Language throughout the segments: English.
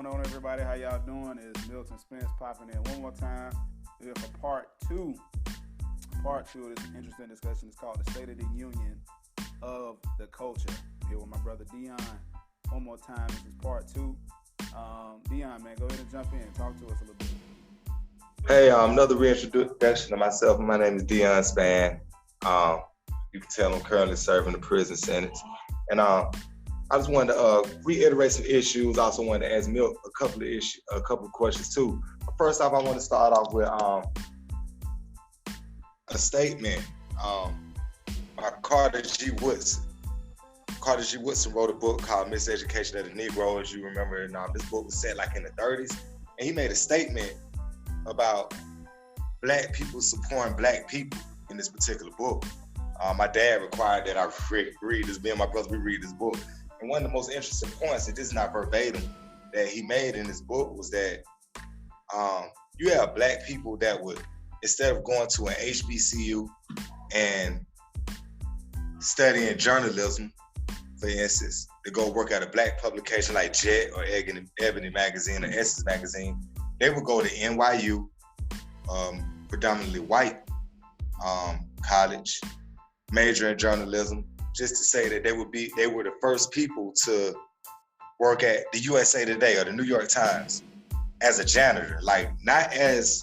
going on, everybody? How y'all doing? It's Milton Spence popping in one more time. We're here for part two. Part two of this interesting discussion is called the State of the Union of the Culture. I'm here with my brother Dion. One more time, this is part two. Dion, man, go ahead and jump in. Talk to us a little bit. Hey, another reintroduction of myself. My name is Dion Span. You can tell I'm currently serving a prison sentence. And I just wanted to reiterate some issues. I also wanted to ask Milk a couple of questions too. But first off, I want to start off with a statement by Carter G. Woodson. Carter G. Woodson wrote a book called Miseducation of the Negro, as you remember. And this book was set like in the 30s. And he made a statement about black people supporting black people in this particular book. My dad required that I read this. Me and my brother, we read this book. And one of the most interesting points, and this is not verbatim, that he made in this book was that you have black people that would, instead of going to an HBCU and studying journalism, for instance, to go work at a black publication like Jet or Ebony Magazine or Essence Magazine, they would go to NYU, predominantly white college, major in journalism, just to say that they were the first people to work at the USA Today or the New York Times as a janitor, like not as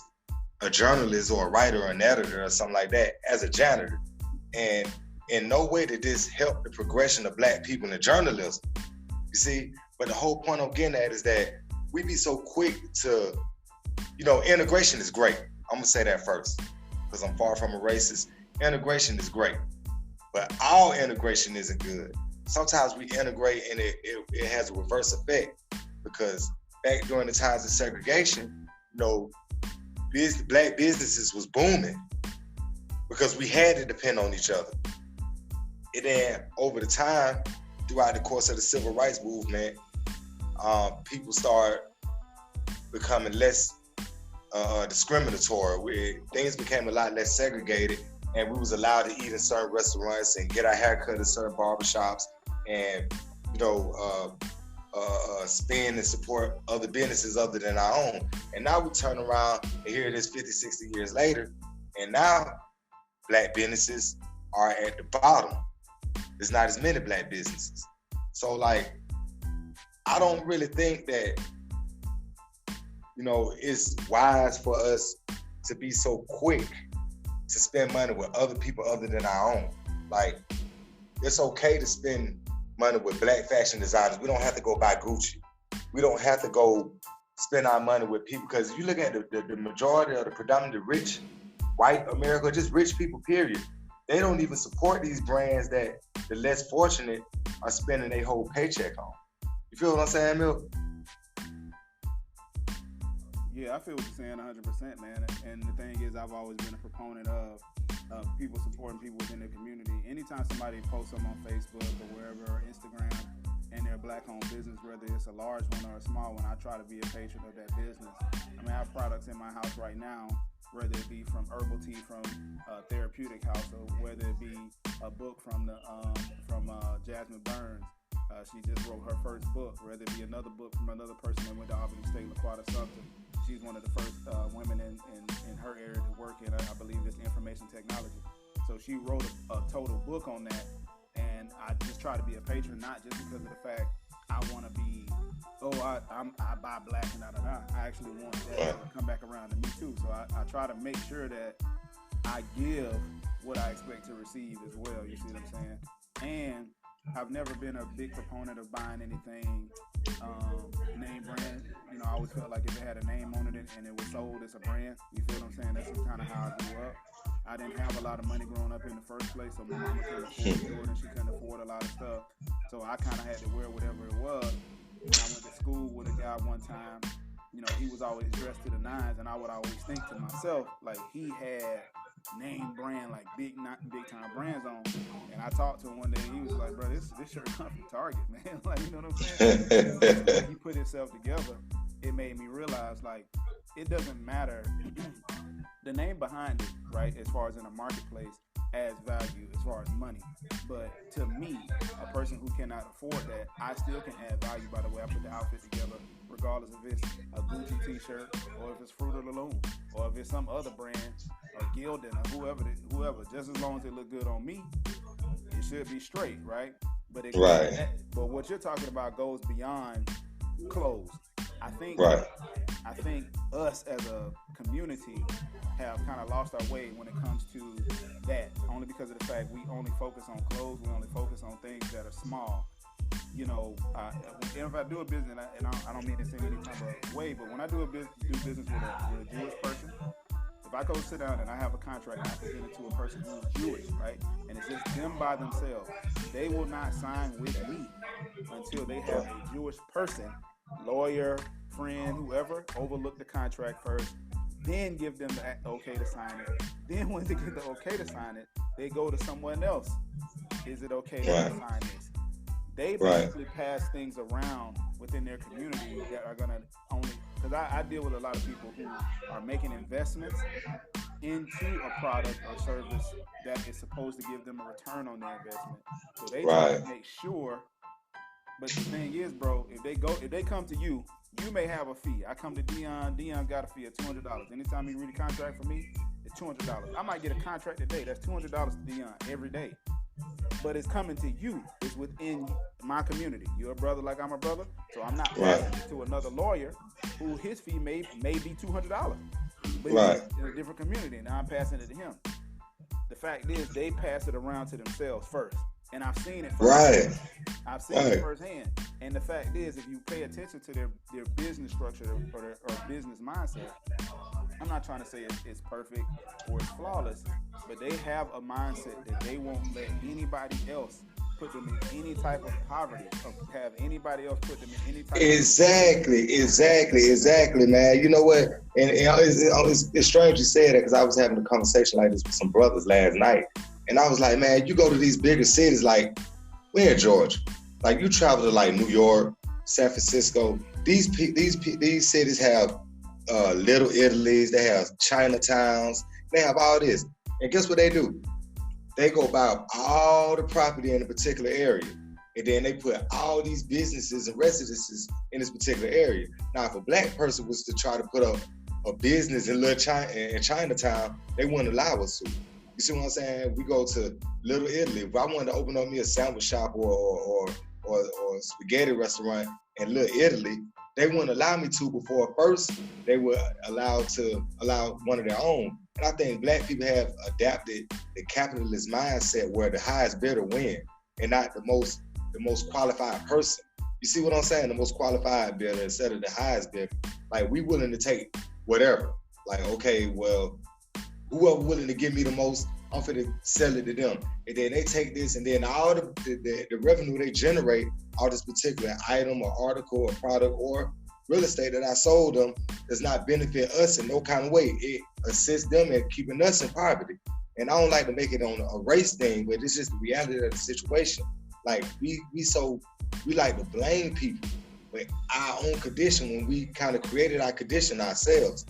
a journalist or a writer or an editor or something like that, as a janitor. And in no way did this help the progression of black people in journalism, you see? But the whole point I'm getting at is that we be so quick to, integration is great. I'm gonna say that first, because I'm far from a racist. Integration is great, but all integration isn't good. Sometimes we integrate and it has a reverse effect, because back during the times of segregation, black businesses was booming because we had to depend on each other. And then over the time, throughout the course of the civil rights movement, people start becoming less discriminatory, where things became a lot less segregated, and we was allowed to eat in certain restaurants and get our hair cut in certain barbershops, and spend and support other businesses other than our own. And now we turn around and here it is 50, 60 years later, and now black businesses are at the bottom. There's not as many black businesses. So I don't really think that it's wise for us to be so quick to spend money with other people other than our own. It's okay to spend money with black fashion designers. We don't have to go buy Gucci. We don't have to go spend our money with people, because if you look at the majority of the predominantly rich white America, just rich people, period, they don't even support these brands that the less fortunate are spending their whole paycheck on. You feel what I'm saying, Milk? Yeah, I feel what you're saying 100%, man. And the thing is, I've always been a proponent of people supporting people within the community. Anytime somebody posts something on Facebook or wherever, or Instagram, and they're a black-owned business, whether it's a large one or a small one, I try to be a patron of that business. I have products in my house right now, whether it be from herbal tea from Therapeutic House, or whether it be a book from Jasmine Burns. She just wrote her first book, whether it be another book from another person that went to Albany State, LaQuata Sumter. She's one of the first women in her area to work in, I believe it's information technology. So she wrote a total book on that, and I just try to be a patron, not just because of the fact I want to be, I buy black and da-da-da. I actually want that to come back around to me too. So I try to make sure that I give what I expect to receive as well, you see what I'm saying? And I've never been a big proponent of buying anything name brand. I always felt like if it had a name on it and it was sold, it's a brand. You feel what I'm saying? That's kind of how I grew up. I didn't have a lot of money growing up in the first place, so my mama couldn't afford Jordan. She couldn't afford a lot of stuff. So I kind of had to wear whatever it was. When I went to school with a guy one time, he was always dressed to the nines, and I would always think to myself, he had name brand, big time brands on. And I talked to him one day, and he was like, bro, this shirt comes from Target, man. You know what I'm saying? When he put himself together, it made me realize, it doesn't matter the name behind it, right? As far as in a marketplace, adds value as far as money. But to me, a person who cannot afford that, I still can add value by the way I put the outfit together, regardless if it's a Gucci t-shirt or if it's Fruit of the Loom or if it's some other brand or Gildan or whoever. Just as long as it look good on me, it should be straight, right? But Right. but what you're talking about goes beyond clothes. I think Right. I think us as a community have kind of lost our way when it comes to that, only because of the fact we only focus on clothes, we only focus on things that are small. You know, if I do a business, and I don't mean this in any type of way, but when I do business with a Jewish person, if I go sit down and I have a contract and I present it to a person who's Jewish, right, and it's just them by themselves, they will not sign with me until they have a Jewish person, lawyer, friend, whoever, overlook the contract first, then give them the okay to sign it. Then when they get the okay to sign it, they go to someone else. Is it okay to sign this? They basically pass things around within their community that are going to only, because I deal with a lot of people who are making investments into a product or service that is supposed to give them a return on their investment. So they try to make sure. But the thing is, bro, if they come to you, you may have a fee. I come to Dion. Dion's got a fee of $200. Anytime he read a contract for me, it's $200. I might get a contract today. That's $200 to Dion every day. But it's coming to you. It's within my community. You're a brother like I'm a brother, so I'm not passing it to another lawyer who his fee may be $200. But he's in a different community, and I'm passing it to him. The fact is, they pass it around to themselves first. And I've seen it firsthand. I've seen it firsthand. And the fact is, if you pay attention to their business structure or their business mindset, I'm not trying to say it's perfect or it's flawless, but they have a mindset that they won't let anybody else put them in any type of poverty or have anybody else put them in any type Exactly, man. You know what? And it's strange you said that because I was having a conversation like this with some brothers last night. And I was like, man, you go to these bigger cities like, we're in Georgia. Like, you travel to like New York, San Francisco. These cities have Little Italies, they have Chinatowns, they have all this. And guess what they do? They go buy all the property in a particular area. And then they put all these businesses and residences in this particular area. Now, if a black person was to try to put up a business in Chinatown, they wouldn't allow us to. You see what I'm saying? We go to Little Italy. If I wanted to open up me a sandwich shop or a spaghetti restaurant in Little Italy, they wouldn't allow me to before first they were allow one of their own. And I think black people have adapted the capitalist mindset where the highest bidder win and not the most qualified person. You see what I'm saying? The most qualified bidder instead of the highest bidder. Like, we willing to take whatever. Like, okay, well, whoever willing to give me the most, I'm finna sell it to them. And then they take this, and then all the revenue they generate out this particular item or article or product or real estate that I sold them does not benefit us in no kind of way. It assists them in keeping us in poverty. And I don't like to make it on a race thing, but it's just the reality of the situation. Like, we like to blame people with our own condition when we kind of created our condition ourselves.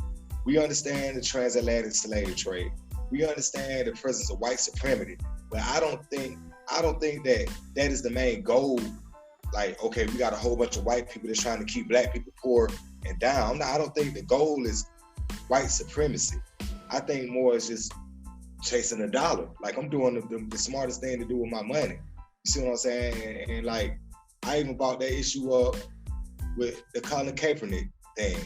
We understand the transatlantic slave trade. We understand the presence of white supremacy, but I don't think that is the main goal. Like, okay, we got a whole bunch of white people that's trying to keep black people poor and down. I don't think the goal is white supremacy. I think more is just chasing a dollar. Like, I'm doing the smartest thing to do with my money. You see what I'm saying? And like, I even brought that issue up with the Colin Kaepernick thing.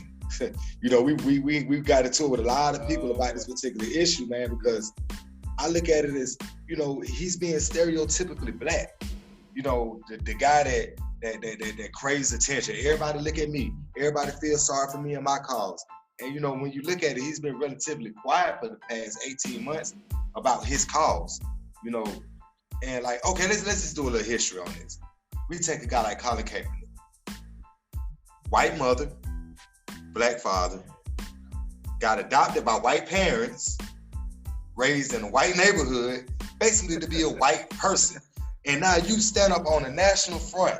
You know, we got into it with a lot of people about this particular issue, man, because I look at it as, you know, he's being stereotypically black. You know, the guy that craves attention. Everybody look at me. Everybody feels sorry for me and my cause. And, you know, when you look at it, he's been relatively quiet for the past 18 months about his cause, you know. And like, okay, let's just do a little history on this. We take a guy like Colin Kaepernick. White mother, black father, got adopted by white parents, raised in a white neighborhood, basically to be a white person. And now you stand up on the national front.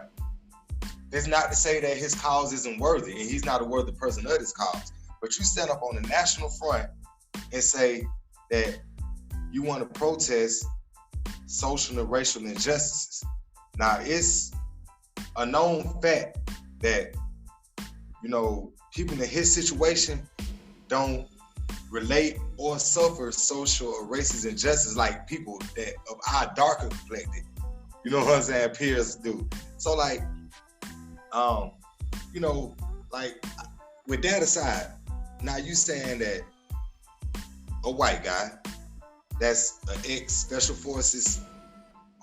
That's not to say that his cause isn't worthy, and he's not a worthy person of his cause. But you stand up on the national front and say that you want to protest social and racial injustices. Now, it's a known fact that, you know, people in his situation don't relate or suffer social or racist injustice like people that of our darker complected, you know what I'm saying, peers do. So like, you know, like with that aside, now you saying that a white guy that's an ex-Special Forces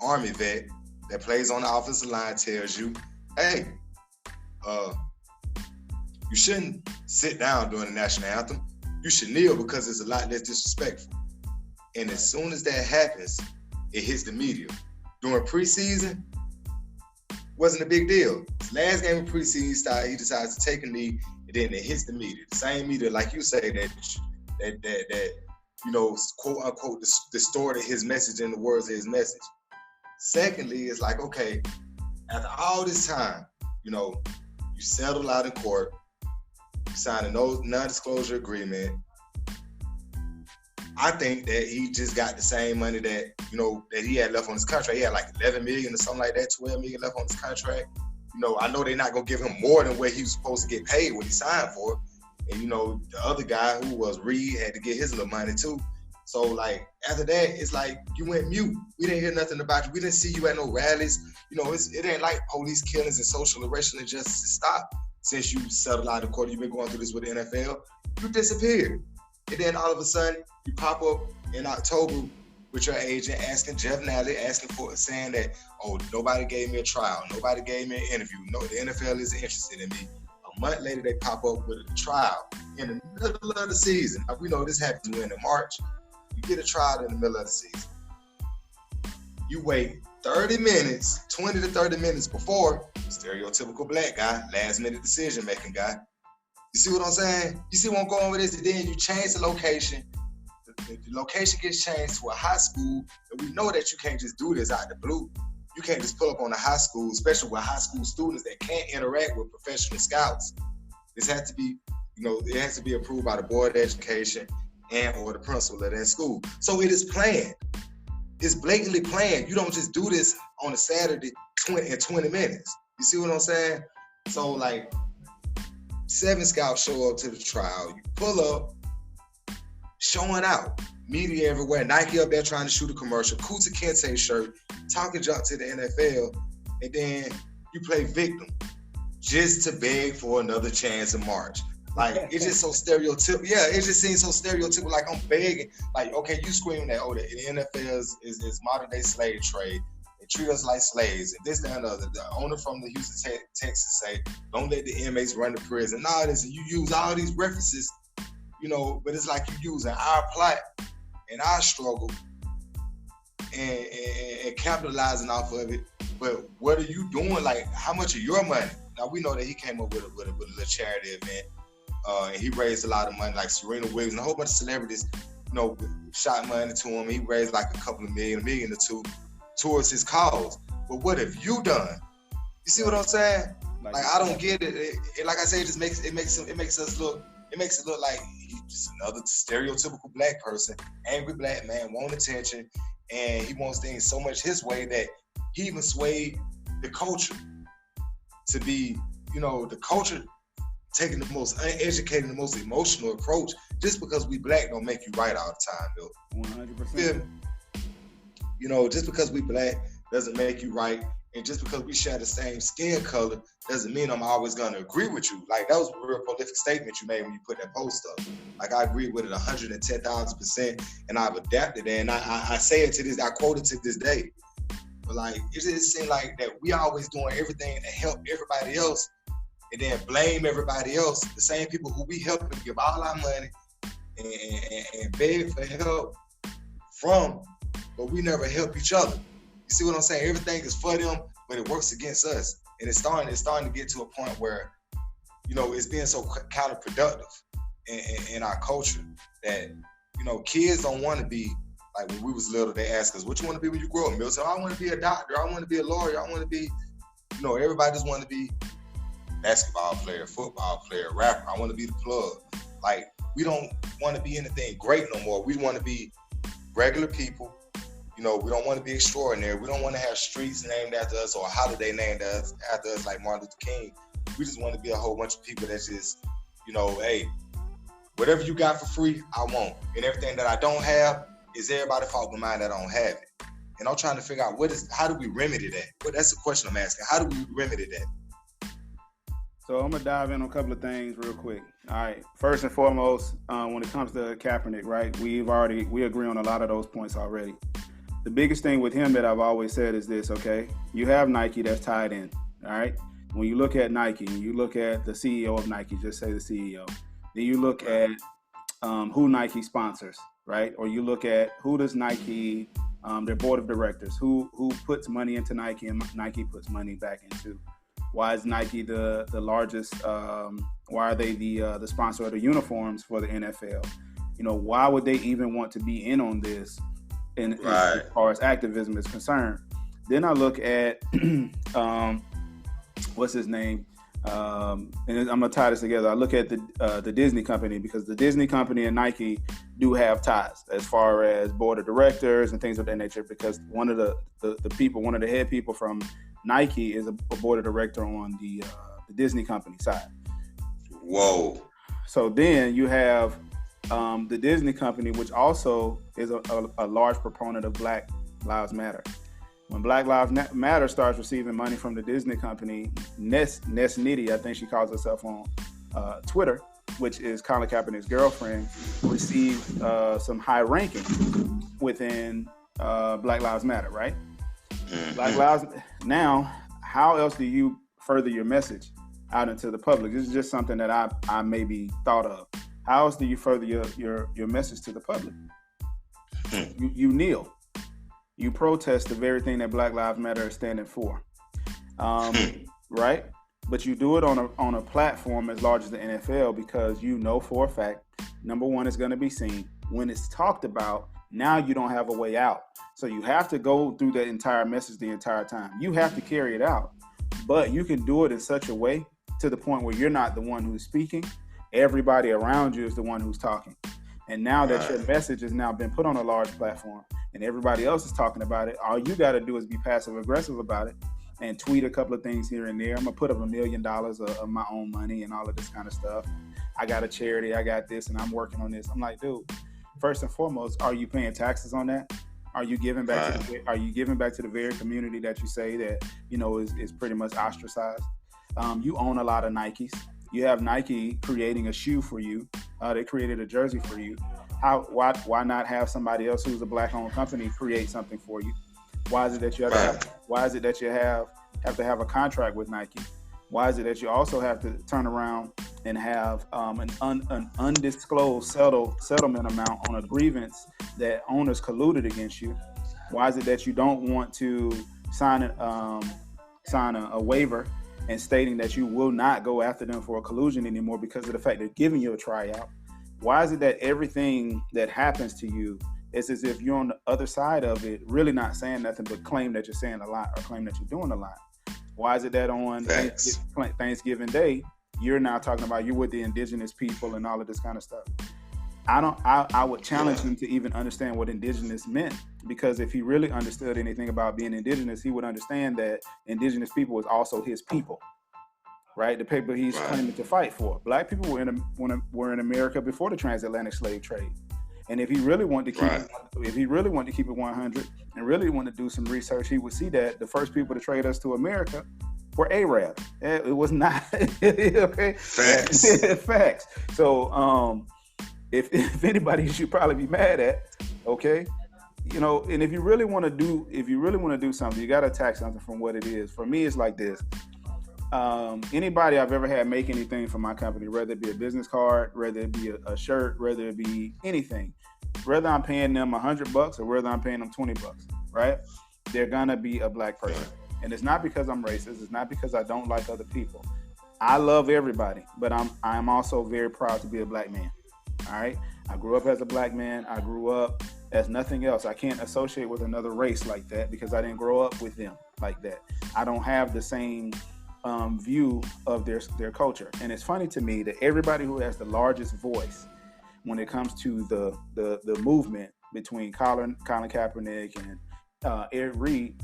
Army vet that plays on the offensive line tells you, hey, you shouldn't sit down during the national anthem. You should kneel because it's a lot less disrespectful. And as soon as that happens, it hits the media. During preseason, wasn't a big deal. His last game of preseason, he decides to take a knee, and then it hits the media. The same media, like you say, that you know, quote unquote, distorted his message in the words of his message. Secondly, it's like, okay, after all this time, you know, you settled out in court, you signed a non-disclosure agreement. I think that he just got the same money that, you know, that he had left on his contract. He had like 11 million or something like that, 12 million left on his contract. You know, I know they're not gonna give him more than what he was supposed to get paid when he signed for. And you know, the other guy who was Reed had to get his little money too. So like after that, it's like you went mute. We didn't hear nothing about you. We didn't see you at no rallies. You know, it ain't like police killings and social and racial injustice stopped since you settled out of court. You've been going through this with the NFL. You disappeared. And then all of a sudden, you pop up in October with your agent asking Jeff Nally, saying that, oh, nobody gave me a trial. Nobody gave me an interview. No, the NFL isn't interested in me. A month later, they pop up with a trial in the middle of the season. Now, we know this happens in March. You get a trial in the middle of the season. You wait 30 minutes, 20 to 30 minutes before, stereotypical black guy, last minute decision making guy. You see what I'm saying? You see where I'm going with this? And then you change the location. The location gets changed to a high school, and we know that you can't just do this out the blue. You can't just pull up on a high school, especially with high school students that can't interact with professional scouts. This has to be, you know, it has to be approved by the Board of Education and or the principal of that school. So it is planned. It's blatantly planned. You don't just do this on a Saturday in 20 minutes. You see what I'm saying? So like 7 scouts show up to the trial. You pull up, showing out. Media everywhere. Nike up there trying to shoot a commercial. Kuta Kente shirt. Talking junk to the NFL. And then you play victim just to beg for another chance in March. Like, it's just so stereotypical. Yeah, it just seems so stereotypical. Like, I'm begging. Like, okay, you screaming that, oh, the NFL is modern day slave trade. They treat us like slaves. And this, that, and the other. The owner from the Houston, Texas say, don't let the inmates run the prison. And all this. And you use all these references, you know, but it's like you using our plot and our struggle and capitalizing off of it. But what are you doing? Like, how much of your money? Now, we know that he came up with a little charity event. And he raised a lot of money, like Serena Williams and a whole bunch of celebrities, you know, shot money to him. He raised like a couple of million, $1 million or $2 million towards his cause. But what have you done? You see what I'm saying? Like I don't get it. It like I say, it makes it look like he's just another stereotypical black person, angry black man, want attention, and he wants things so much his way that he even swayed the culture to be, you know, the culture taking the most uneducated, the most emotional approach. Just because we black don't make you right all the time, though. 100%. You know, just because we black doesn't make you right. And just because we share the same skin color doesn't mean I'm always going to agree with you. Like, that was a real prolific statement you made when you put that post up. Like, I agree with it 110,000%, and I've adapted it. And I say it to this, I quote it to this day. But like, it just seems like that we always doing everything to help everybody else and then blame everybody else. The same people who we help and give all our money and beg for help from, but we never help each other. You see what I'm saying? Everything is for them, but it works against us. And it's starting to get to a point where, you know, it's being so counterproductive in our culture that, you know, kids don't want to be, like when we was little, they asked us, what you want to be when you grow up? Milton, I want to be a doctor. I want to be a lawyer. I want to be, you know, everybody just want to be basketball player, football player, rapper. I want to be the plug. Like, we don't want to be anything great no more. We want to be regular people. You know, we don't want to be extraordinary. We don't want to have streets named after us or a holiday named after us like Martin Luther King. We just want to be a whole bunch of people that's just, you know, hey, whatever you got for free, I want. And everything that I don't have is everybody's fault but mine that I don't have it. And I'm trying to figure out how do we remedy that? Well, that's the question I'm asking. How do we remedy that? So I'm gonna dive in on a couple of things real quick. All right. First and foremost, when it comes to Kaepernick, right? We agree on a lot of those points already. The biggest thing with him that I've always said is this, okay? You have Nike that's tied in, all right? When you look at Nike, you look at the CEO of Nike, just say the CEO. Then you look at who Nike sponsors, right? Or you look at who does Nike, their board of directors, who puts money into Nike and Nike puts money back into. Why is Nike the largest? Why are they the sponsor of the uniforms for the NFL? You know, why would they even want to be in on this? As far as activism is concerned. Then I look at what's his name, and I'm gonna tie this together. I look at the Disney company, because the Disney company and Nike do have ties as far as board of directors and things of that nature. Because one of the head people from Nike is a board of director on the Disney company side. Whoa! So then you have the Disney company, which also is a large proponent of Black Lives Matter. When Black Lives Matter starts receiving money from the Disney company, Ness Nitty, I think she calls herself on Twitter, which is Colin Kaepernick's girlfriend, received some high ranking within Black Lives Matter, right? Mm-hmm. Black Lives. Now, how else do you further your message out into the public? This is just something that I maybe thought of. How else do you further your message to the public? You kneel. You protest the very thing that Black Lives Matter is standing for, right? But you do it on a platform as large as the NFL, because you know for a fact, number one, it's going to be seen. When it's talked about, now you don't have a way out. So you have to go through the entire message the entire time. You have to carry it out, but you can do it in such a way to the point where you're not the one who's speaking. Everybody around you is the one who's talking. And now that your message has now been put on a large platform and everybody else is talking about it, all you got to do is be passive aggressive about it and tweet a couple of things here and there. I'm going to put up $1 million of my own money and all of this kind of stuff. I got a charity, I got this, and I'm working on this. I'm like, dude, first and foremost, are you paying taxes on that? Are you giving back to the very community that you say that, you know, is pretty much ostracized? You own a lot of Nikes. You have Nike creating a shoe for you. They created a jersey for you. Why not have somebody else who's a Black-owned company create something for you? Why is it that you have to have a contract with Nike? Why is it that you also have to turn around and have an undisclosed settlement amount on a grievance that owners colluded against you? Why is it that you don't want to sign a waiver and stating that you will not go after them for a collusion anymore because of the fact they're giving you a tryout? Why is it that everything that happens to you is as if you're on the other side of it, really not saying nothing but claim that you're saying a lot or claim that you're doing a lot? Why is it that on Thanksgiving Day, you're now talking about you're with the indigenous people and all of this kind of stuff? I would challenge him to even understand what indigenous meant, because if he really understood anything about being indigenous, he would understand that indigenous people is also his people, right? The people he's claiming to fight for. Black people were in America before the transatlantic slave trade. And if he really wanted to keep it 100 and really wanted to do some research, he would see that the first people to trade us to America were Arabs. It was not okay. Facts. So if anybody you should probably be mad at, okay, you know, and if you really want to do something, you got to attack something from what it is. For me, it's like this. Anybody I've ever had make anything for my company, whether it be a business card, whether it be a shirt, whether it be anything, whether I'm paying them $100 or whether I'm paying them $20, right? They're gonna be a Black person. And it's not because I'm racist. It's not because I don't like other people. I love everybody, but I'm also very proud to be a Black man. All right. I grew up as a Black man. I grew up as nothing else. I can't associate with another race like that because I didn't grow up with them like that. I don't have the same view of their culture. And it's funny to me that everybody who has the largest voice when it comes to the movement between Colin Kaepernick and Eric Reed.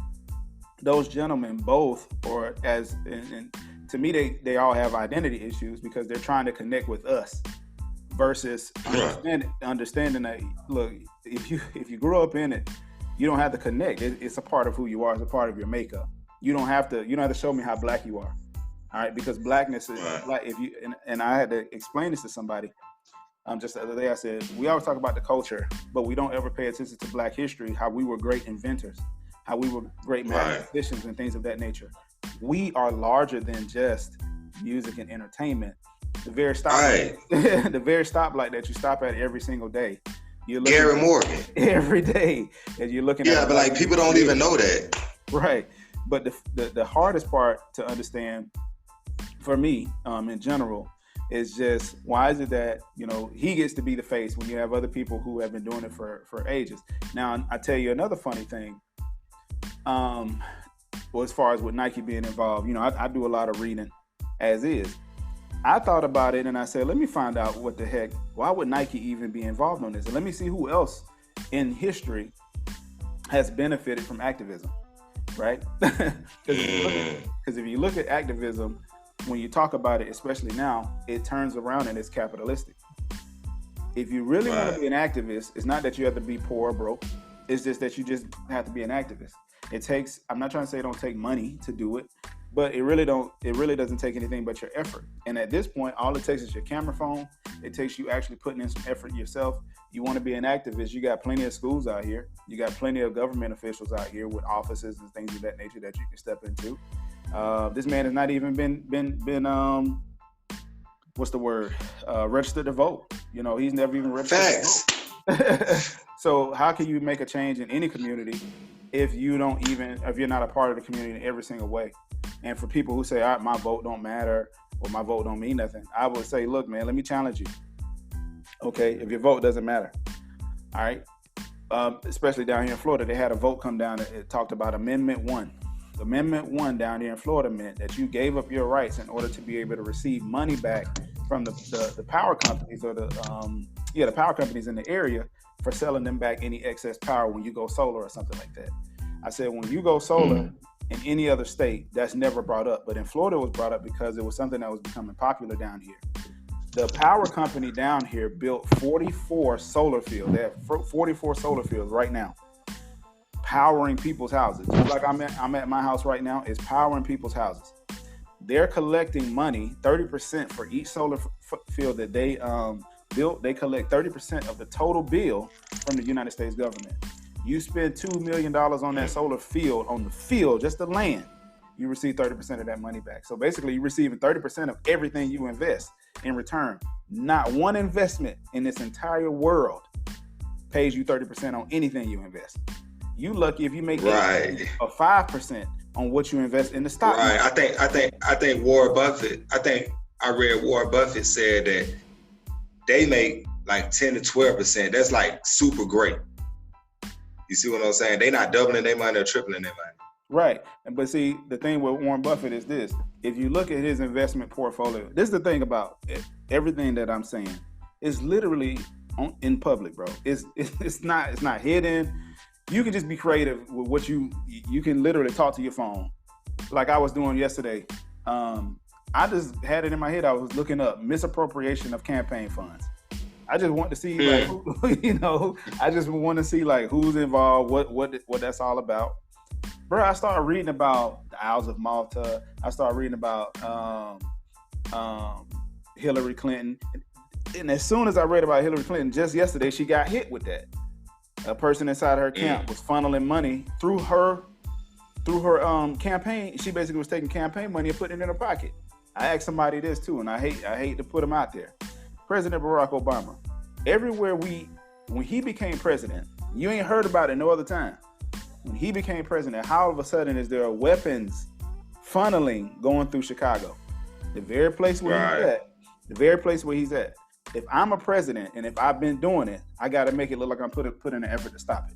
Those gentlemen both, or and to me, they all have identity issues because they're trying to connect with us versus understanding that, look, if you grew up in it, you don't have to connect. It's a part of who you are. It's a part of your makeup. You don't have to show me how black you are. All right, because blackness is black. If you and I had to explain this to somebody just the other day. I said, we always talk about the culture, but we don't ever pay attention to black history, how we were great inventors, how we were great mathematicians and things of that nature. We are larger than just music and entertainment. The very the very stoplight that you stop at every single day. You're looking Gary Morgan every day as you're looking at. Yeah, but like people don't even know that. Right. But the hardest part to understand for me, in general, is just why is it that, he gets to be the face when you have other people who have been doing it for ages. Now, I tell you another funny thing. Well, as far as with Nike being involved, I do a lot of reading as is. I thought about it and I said, let me find out what the heck, why would Nike even be involved on this? And let me see who else in history has benefited from activism, right? Because if you look at activism, when you talk about it, especially now, it turns around and it's capitalistic. If you really want to be an activist, it's not that you have to be poor or broke. It's just that you just have to be an activist. It takes, I'm not trying to say it don't take money to do it, but it really doesn't take anything but your effort. And at this point, all it takes is your camera phone. It takes you actually putting in some effort yourself. You want to be an activist, you got plenty of schools out here. You got plenty of government officials out here with offices and things of that nature that you can step into. This man has not even been what's the word? Registered to vote. He's never even registered to vote. So how can you make a change in any community if you're not a part of the community in every single way? And for people who say, all right, my vote don't matter or my vote don't mean nothing, I would say, look, man, let me challenge you. Okay, if your vote doesn't matter, all right? Especially down here in Florida, they had a vote come down. It talked about Amendment 1. Amendment 1 down here in Florida meant that you gave up your rights in order to be able to receive money back from the power companies or the power companies in the area for selling them back any excess power when you go solar or something like that. I said, when you go solar in any other state, that's never brought up. But in Florida, it was brought up because it was something that was becoming popular down here. The power company down here built 44 solar fields. They have 44 solar fields right now, powering people's houses. Just like I'm at my house right now, is powering people's houses. They're collecting money, 30% for each solar field that they built. They collect 30% of the total bill from the United States government. You spend $2 million on that solar field, just the land, you receive 30% of that money back. So basically, you're receiving 30% of everything you invest in return. Not one investment in this entire world pays you 30% on anything you invest. You lucky if you make a 5% on what you invest in the stock market. Right. I think Warren Buffett. I read Warren Buffett said that they make like 10 to 12%. That's like super great. You see what I'm saying? They're not doubling their money or tripling their money. Right. But see, the thing with Warren Buffett is this. If you look at his investment portfolio, this is the thing about it. Everything that I'm saying is literally in public, bro. It's not hidden. You can just be creative with what you can literally talk to your phone. Like I was doing yesterday. I just had it in my head. I was looking up misappropriation of campaign funds. I just want to see, I just want to see like who's involved, what that's all about. Bro, I started reading about the Isles of Malta. I started reading about Hillary Clinton. And as soon as I read about Hillary Clinton, just yesterday, she got hit with that. A person inside her camp was funneling money through her campaign. She basically was taking campaign money and putting it in her pocket. I asked somebody this too, and I hate to put him out there. President Barack Obama. Everywhere when he became president, you ain't heard about it no other time. When he became president, how all of a sudden is there weapons funneling going through Chicago? The very place where he's at. If I'm a president and if I've been doing it, I got to make it look like I'm putting an effort to stop it.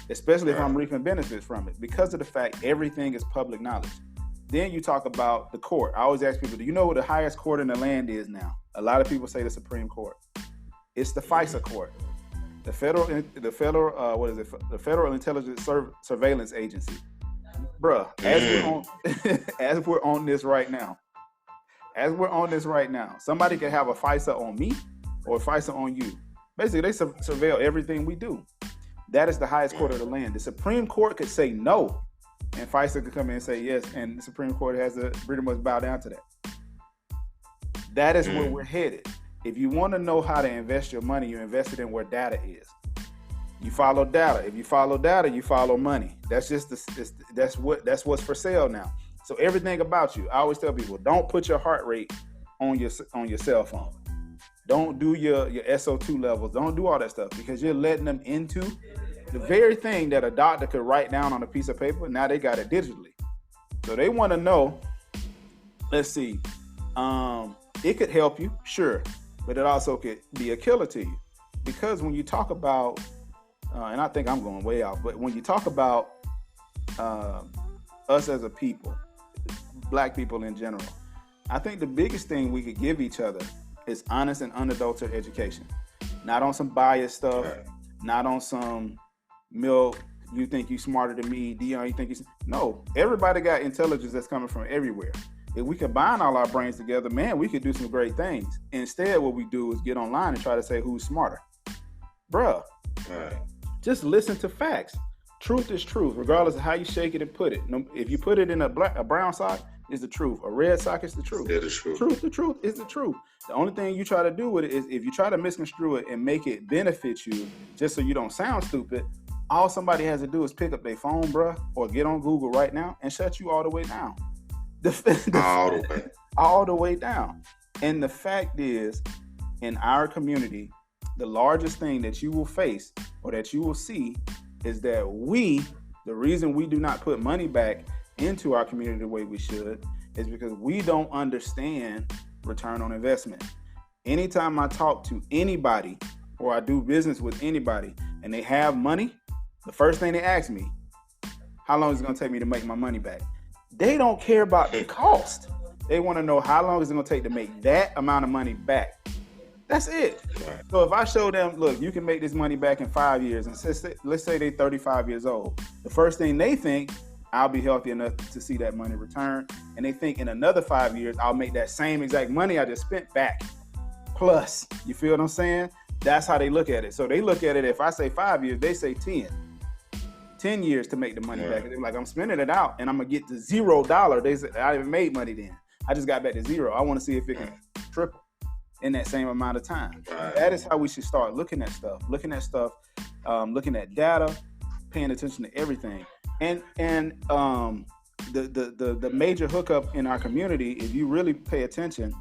Especially if I'm reaping benefits from it, because of the fact everything is public knowledge. Then you talk about the court. I always ask people, do you know what the highest court in the land is now? A lot of people say the Supreme Court. It's the FISA court. the federal what is it? The Federal Intelligence Surveillance Agency, bruh. As we're on this right now, somebody can have a FISA on me or a FISA on you. Basically, they surveil everything we do. That is the highest court of the land. The Supreme Court could say no, and FISA could come in and say yes, and the Supreme Court has to pretty much bow down to that. That is where we're headed. If you want to know how to invest your money, you invest it in where data is. You follow data. If you follow data, you follow money. That's just that's what's for sale now. So everything about you, I always tell people, don't put your heart rate on your cell phone. Don't do your SO2 levels. Don't do all that stuff, because you're letting them into the very thing that a doctor could write down on a piece of paper. Now they got it digitally. So they want to know, let's see, it could help you, sure, but it also could be a killer to you. Because when you talk about, and I think I'm going way out, but when you talk about us as a people, Black people in general, I think the biggest thing we could give each other is honest and unadulterated education. Not on some biased stuff, not on some milk, you think you smarter than me, Dion, you think you... No, everybody got intelligence that's coming from everywhere. If we combine all our brains together, man, we could do some great things. Instead, what we do is get online and try to say who's smarter. Bruh, just listen to facts. Truth is truth, regardless of how you shake it and put it. If you put it in a brown sock, it's the truth. A red sock is the truth. It is true. The truth is the truth. The only thing you try to do with it is, if you try to misconstrue it and make it benefit you just so you don't sound stupid, all somebody has to do is pick up their phone, bruh, or get on Google right now and shut you all the way down. All the way down. And the fact is, in our community, the largest thing that you will face or that you will see is that the reason we do not put money back into our community the way we should is because we don't understand return on investment. Anytime I talk to anybody or I do business with anybody and they have money, the first thing they ask me, how long is it going to take me to make my money back? They don't care about the cost. They want to know how long is it going to take to make that amount of money back. That's it. So if I show them, look, you can make this money back in 5 years, and let's say they're 35 years old, the first thing they think, I'll be healthy enough to see that money return. And they think in another 5 years, I'll make that same exact money I just spent back. Plus, you feel what I'm saying? That's how they look at it. So they look at it, if I say 5 years, they say 10. 10 years to make the money back. And they're like, I'm spending it out and I'm going to get to $0. They said, I haven't made money then. I just got back to zero. I want to see if it can triple in that same amount of time. That is how we should start looking at stuff, looking at data, paying attention to everything. And the major hookup in our community, if you really pay attention,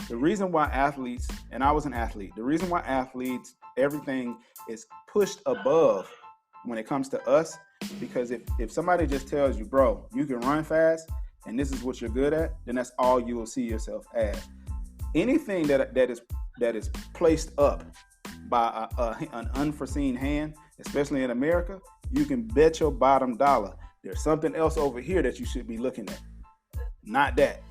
the reason why athletes, and I was an athlete, the reason why athletes, everything is pushed above when it comes to us, because if somebody just tells you, bro, you can run fast and this is what you're good at, then that's all you will see yourself as. Anything that is placed up by an unforeseen hand, especially in America, you can bet your bottom dollar there's something else over here that you should be looking at. Not that.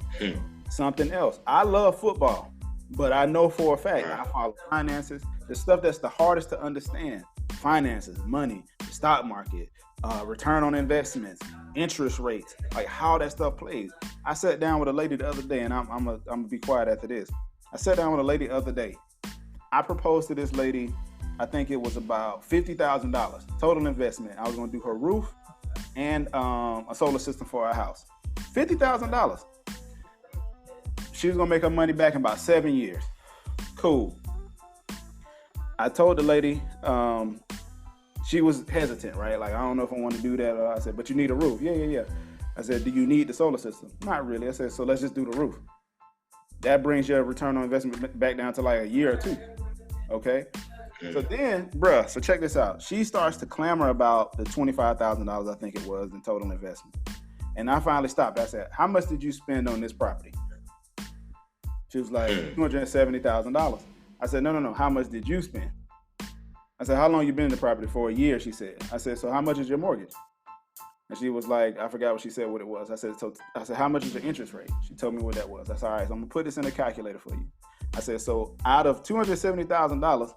Something else. I love football, but I know for a fact I follow finances, the stuff that's the hardest to understand. Finances, money, the stock market, return on investments, interest rates, like how that stuff plays. I sat down with a lady the other day, and I'm gonna be quiet after this. I sat down with a lady the other day. I proposed to this lady, I think it was about $50,000 total investment. I was gonna do her roof and a solar system for our house. $50,000. She was gonna make her money back in about 7 years. Cool. I told the lady, she was hesitant, right? Like, I don't know if I want to do that. I said, but you need a roof. Yeah. I said, do you need the solar system? Not really. I said, so let's just do the roof. That brings your return on investment back down to like a year or two. Okay. So then, so check this out. She starts to clamor about the $25,000, I think it was, in total investment. And I finally stopped. I said, how much did you spend on this property? She was like, $270,000. I said, no. How much did you spend? I said, how long you been in the property? For a year, she said. I said, so how much is your mortgage? And she was like, I forgot what she said, what it was. I said, how much is the interest rate? She told me what that was. I said, all right, so I'm gonna put this in a calculator for you. I said, so out of $270,000,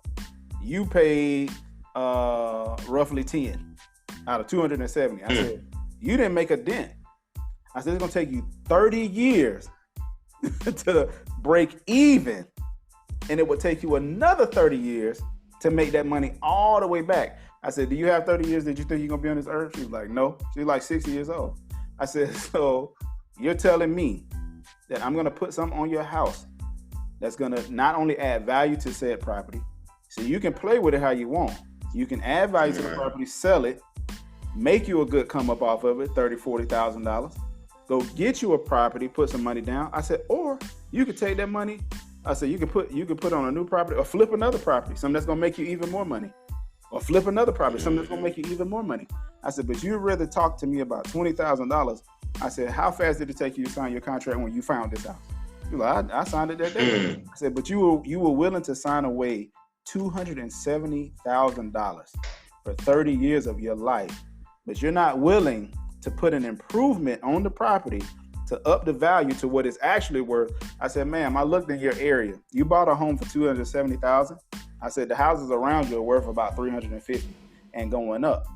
you paid roughly 10 out of 270. I said, you didn't make a dent. I said, it's gonna take you 30 years to break even, and it would take you another 30 years to make that money all the way back. I said, do you have 30 years that you think you're gonna be on this earth? She was like, no. She's like 60 years old. I said, so you're telling me that I'm gonna put something on your house that's gonna not only add value to said property, so you can play with it how you want. You can add value to the property, sell it, make you a good come up off of it, $30,000, $40,000. Go get you a property, put some money down. I said, or you could take that money. I said, you could put on a new property or flip another property, something that's gonna make you even more money. Or flip another property, something that's gonna make you even more money. I said, but you'd rather talk to me about $20,000. I said, how fast did it take you to sign your contract when you found this house? You're like, I signed it that day. I said, but you were willing to sign away $270,000 for 30 years of your life, but you're not willing to put an improvement on the property to up the value to what it's actually worth. I said, ma'am, I looked in your area. You bought a home for $270,000. I said, the houses around you are worth about $350 and going up.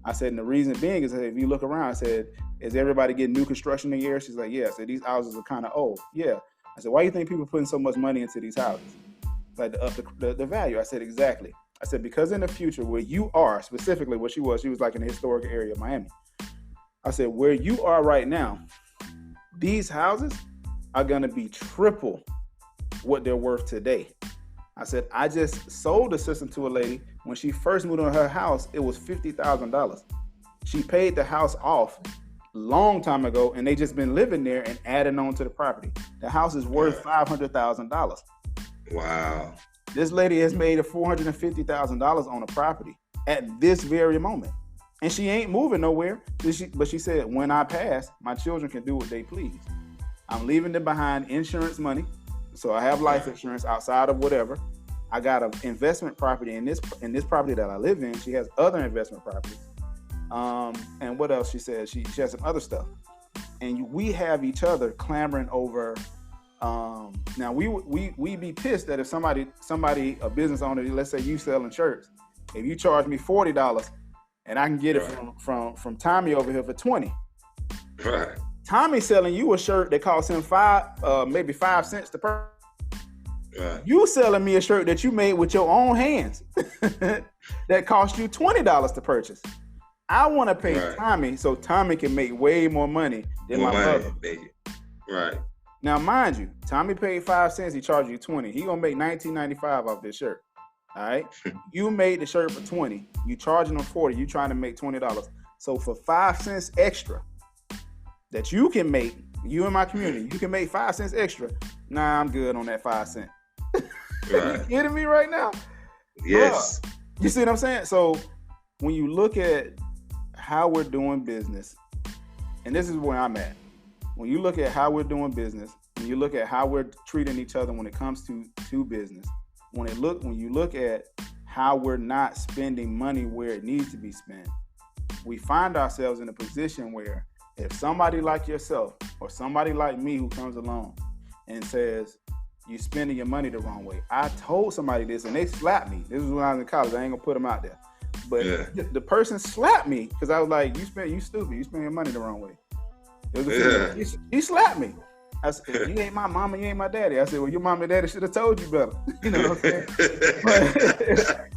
I said, and the reason being is that if you look around, I said, is everybody getting new construction in the area? She's like, yeah. I said, these houses are kind of old. Yeah. I said, why do you think people are putting so much money into these houses? Like to up the value. I said, exactly. I said, because in the future where you are, specifically what she was like in the historic area of Miami. I said, where you are right now, these houses are going to be triple what they're worth today. I said, I just sold a system to a lady. When she first moved on her house, it was $50,000. She paid the house off long time ago, and they just been living there and adding on to the property. The house is worth $500,000. Wow. This lady has made $450,000 on a property at this very moment. And she ain't moving nowhere. But she said, when I pass, my children can do what they please. I'm leaving them behind insurance money. So I have life insurance outside of whatever. I got an investment property in this property that I live in. She has other investment properties. And what else she said? She has some other stuff. And we have each other clamoring over. Now we be pissed that if somebody, a business owner, let's say you selling shirts, if you charge me $40 and I can get it from Tommy over here for $20. Right. Tommy selling you a shirt that costs him maybe 5 cents to purchase. Right. You selling me a shirt that you made with your own hands that cost you $20 to purchase. I want to pay Tommy so Tommy can make way more money than my mother. Right. Now, mind you, Tommy paid 5 cents. He charged you $20. He gonna make $19.95 off this shirt. All right. You made the shirt for $20. You charging him $40. You trying to make $20. So for 5 cents extra that you can make, you in my community, you can make 5 cents extra. Nah, I'm good on that 5 cents. Right. You kidding me right now? Yes. Bruh, you see what I'm saying? So when you look at how we're doing business, and this is where I'm at. When you look at how we're doing business, when you look at how we're treating each other when it comes to business, when you look at how we're not spending money where it needs to be spent, we find ourselves in a position where if somebody like yourself or somebody like me who comes along and says, you're spending your money the wrong way. I told somebody this and they slapped me. This was when I was in college. I ain't gonna put them out there. But the person slapped me because I was like, you stupid. You spend your money the wrong way. He slapped me. I said, you ain't my mama, you ain't my daddy. I said, well, your mama and daddy should have told you better. You know what I'm saying?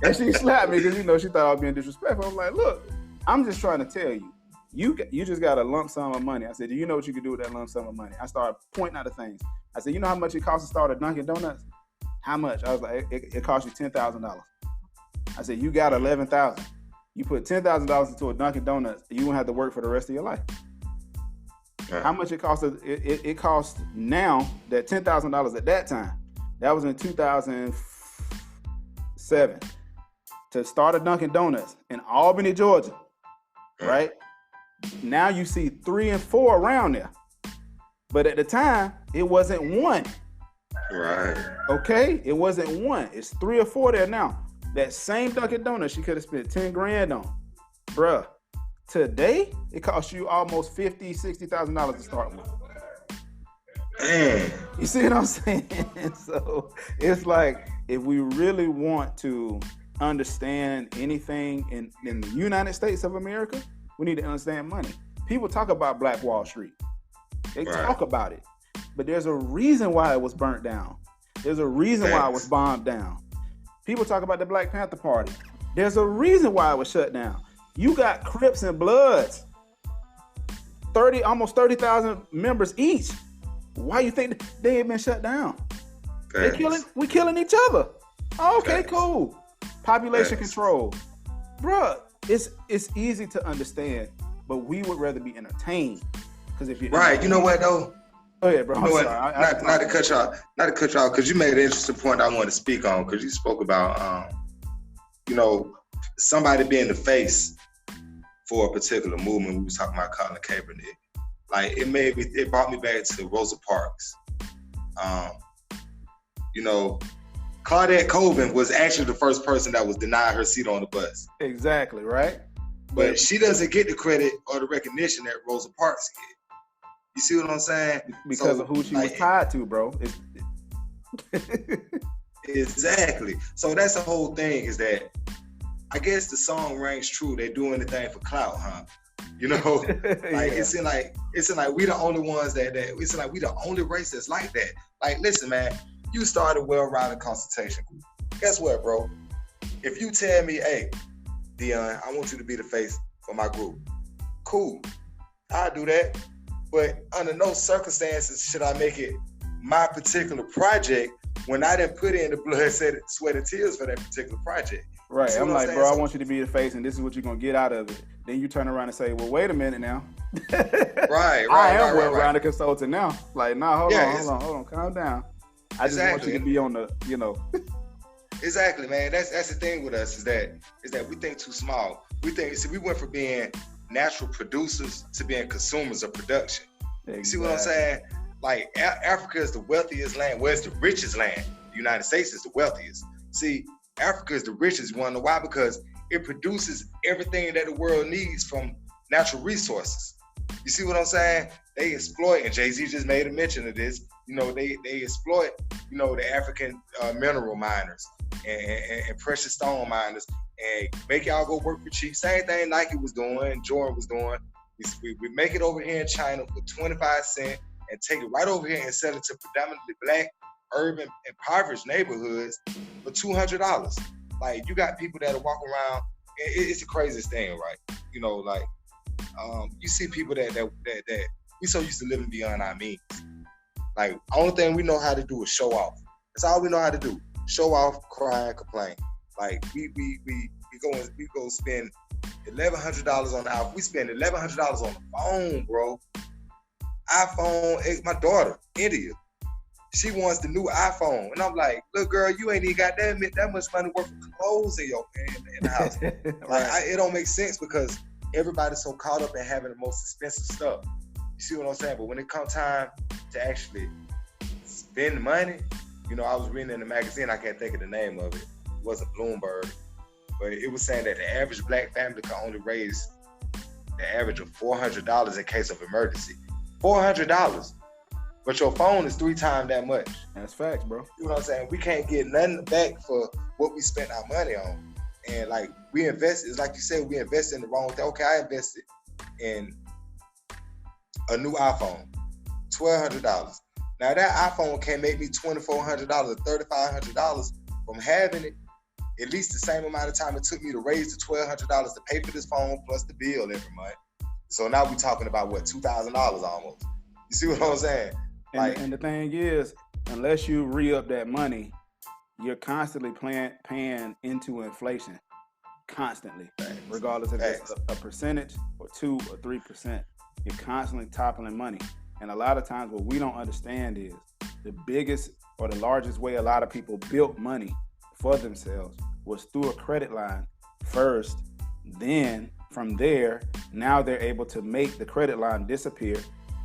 And she slapped me because, she thought I was being disrespectful. I'm like, look, I'm just trying to tell you, you just got a lump sum of money. I said, do you know what you can do with that lump sum of money? I started pointing out the things. I said, you know how much it costs to start a Dunkin' Donuts? How much? I was like, it cost you $10,000. I said, you got $11,000. You put $10,000 into a Dunkin' Donuts, you won't have to work for the rest of your life. How much it costs? It costs now that $10,000 at that time. That was in 2007 to start a Dunkin' Donuts in Albany, Georgia. Right now, you see 3 and 4 around there, but at the time, it wasn't one. Right. Okay, it wasn't one. It's 3 or 4 there now. That same Dunkin' Donuts she could have spent $10,000 on, bruh. Today, it costs you almost $50,000, $60,000 to start with. Man. You see what I'm saying? So it's like, if we really want to understand anything in the United States of America, we need to understand money. People talk about Black Wall Street. They talk about it. But there's a reason why it was burnt down. There's a reason why it was bombed down. People talk about the Black Panther Party. There's a reason why it was shut down. You got Crips and Bloods, almost 30,000 members each. Why you think they ain't been shut down? We killing each other. Okay, cool. Population control. Bruh, it's easy to understand, but we would rather be entertained. Because if you you know what though? Go ahead, bro. You know what? Not to cut you off, because you made an interesting point I want to speak on, because you spoke about somebody being the face for a particular movement. We was talking about Colin Kaepernick. Like it brought me back to Rosa Parks. Claudette Colvin was actually the first person that was denied her seat on the bus. Exactly, right? But she doesn't get the credit or the recognition that Rosa Parks get. You see what I'm saying? Because of who she was tied to, bro. Exactly. So that's the whole thing, is that I guess the song rings true. They're doing the thing for clout, huh? It seems like we the only ones that it's like we the only race that's like that. Like, listen, man, you started a well-rounded consultation group. Guess what, bro? If you tell me, hey, Dion, I want you to be the face for my group, cool, I'll do that. But under no circumstances should I make it my particular project when I didn't put in the blood, sweat, and tears for that particular project. Right. I'm like, bro, I want you to be the face, and this is what you're going to get out of it. Then you turn around and say, well, wait a minute now. Right. I am well-rounded consultant now. Like, nah, hold on, calm down. I just want you to be on the, Exactly, man. That's the thing with us is that we think too small. We went from being natural producers to being consumers of production. Exactly. You see what I'm saying? Like, Africa is the wealthiest land. Well, it's the richest land. The United States is the wealthiest. See, Africa is the richest. You want to know why? Because it produces everything that the world needs from natural resources. You see what I'm saying? They exploit, and Jay-Z just made a mention of this. They exploit, the African mineral miners and precious stone miners, and make y'all go work for cheap. Same thing Nike was doing, Jordan was doing. We make it over here in China for 25 cents and take it right over here and sell it to predominantly Black, urban, impoverished neighborhoods for $200. Like, you got people that are walking around. It's the craziest thing, right? You see people that we so used to living beyond our means. Like, only thing we know how to do is show off. That's all we know how to do. Show off, cry, and complain. Like, we go spend $1,100 on the iPhone. We spend $1,100 on the phone, bro. iPhone. My daughter, India, she wants the new iPhone, and I'm like, look, girl, you ain't even got that much money worth of clothes in the house. Right. It don't make sense because everybody's so caught up in having the most expensive stuff. You see what I'm saying? But when it comes time to actually spend money, I was reading in the magazine, I can't think of the name of it. It wasn't Bloomberg, but it was saying that the average Black family can only raise the average of $400 in case of emergency. $400. But your phone is 3 times that much. That's facts, bro. You know what I'm saying? We can't get nothing back for what we spent our money on. And like, we invested, it's like you said, we invested in the wrong thing. Okay, I invested in a new iPhone, $1,200. Now that iPhone can make me $2,400, $3,500 from having it at least the same amount of time it took me to raise the $1,200 to pay for this phone plus the bill every month. So now we're talking about what, $2,000 almost. You see what I'm saying? And the thing is, unless you re-up that money, you're constantly paying into inflation, constantly, regardless if it's a percentage or 2 or 3%. You're constantly toppling money. And a lot of times what we don't understand is the biggest or the largest way a lot of people built money for themselves was through a credit line first. Then from there, now they're able to make the credit line disappear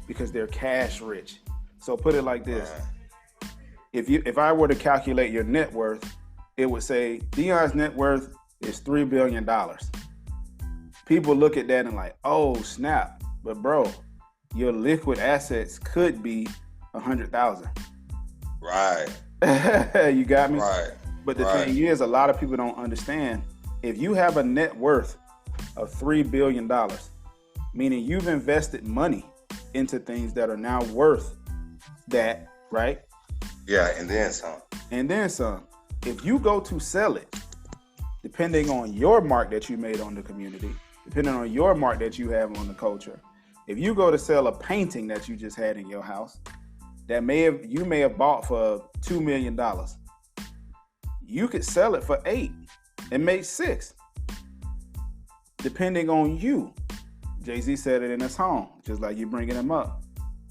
because they're cash rich. So put it like this. If I were to calculate your net worth, it would say Dion's net worth is $3 billion. People look at that and like, oh, snap. But bro, your liquid assets could be 100,000. Right. You got me? Right. But the thing is, a lot of people don't understand. If you have a net worth of $3 billion, meaning you've invested money into things that are now worth that, right? Yeah, and then some. And then some. If you go to sell it, depending on your mark that you made on the community, depending on your mark that you have on the culture, if you go to sell a painting that you just had in your house, that you may have bought for $2 million, you could sell it for $8 million and make $6 million, depending on you. Jay-Z said it in his home, just like you bringing him up.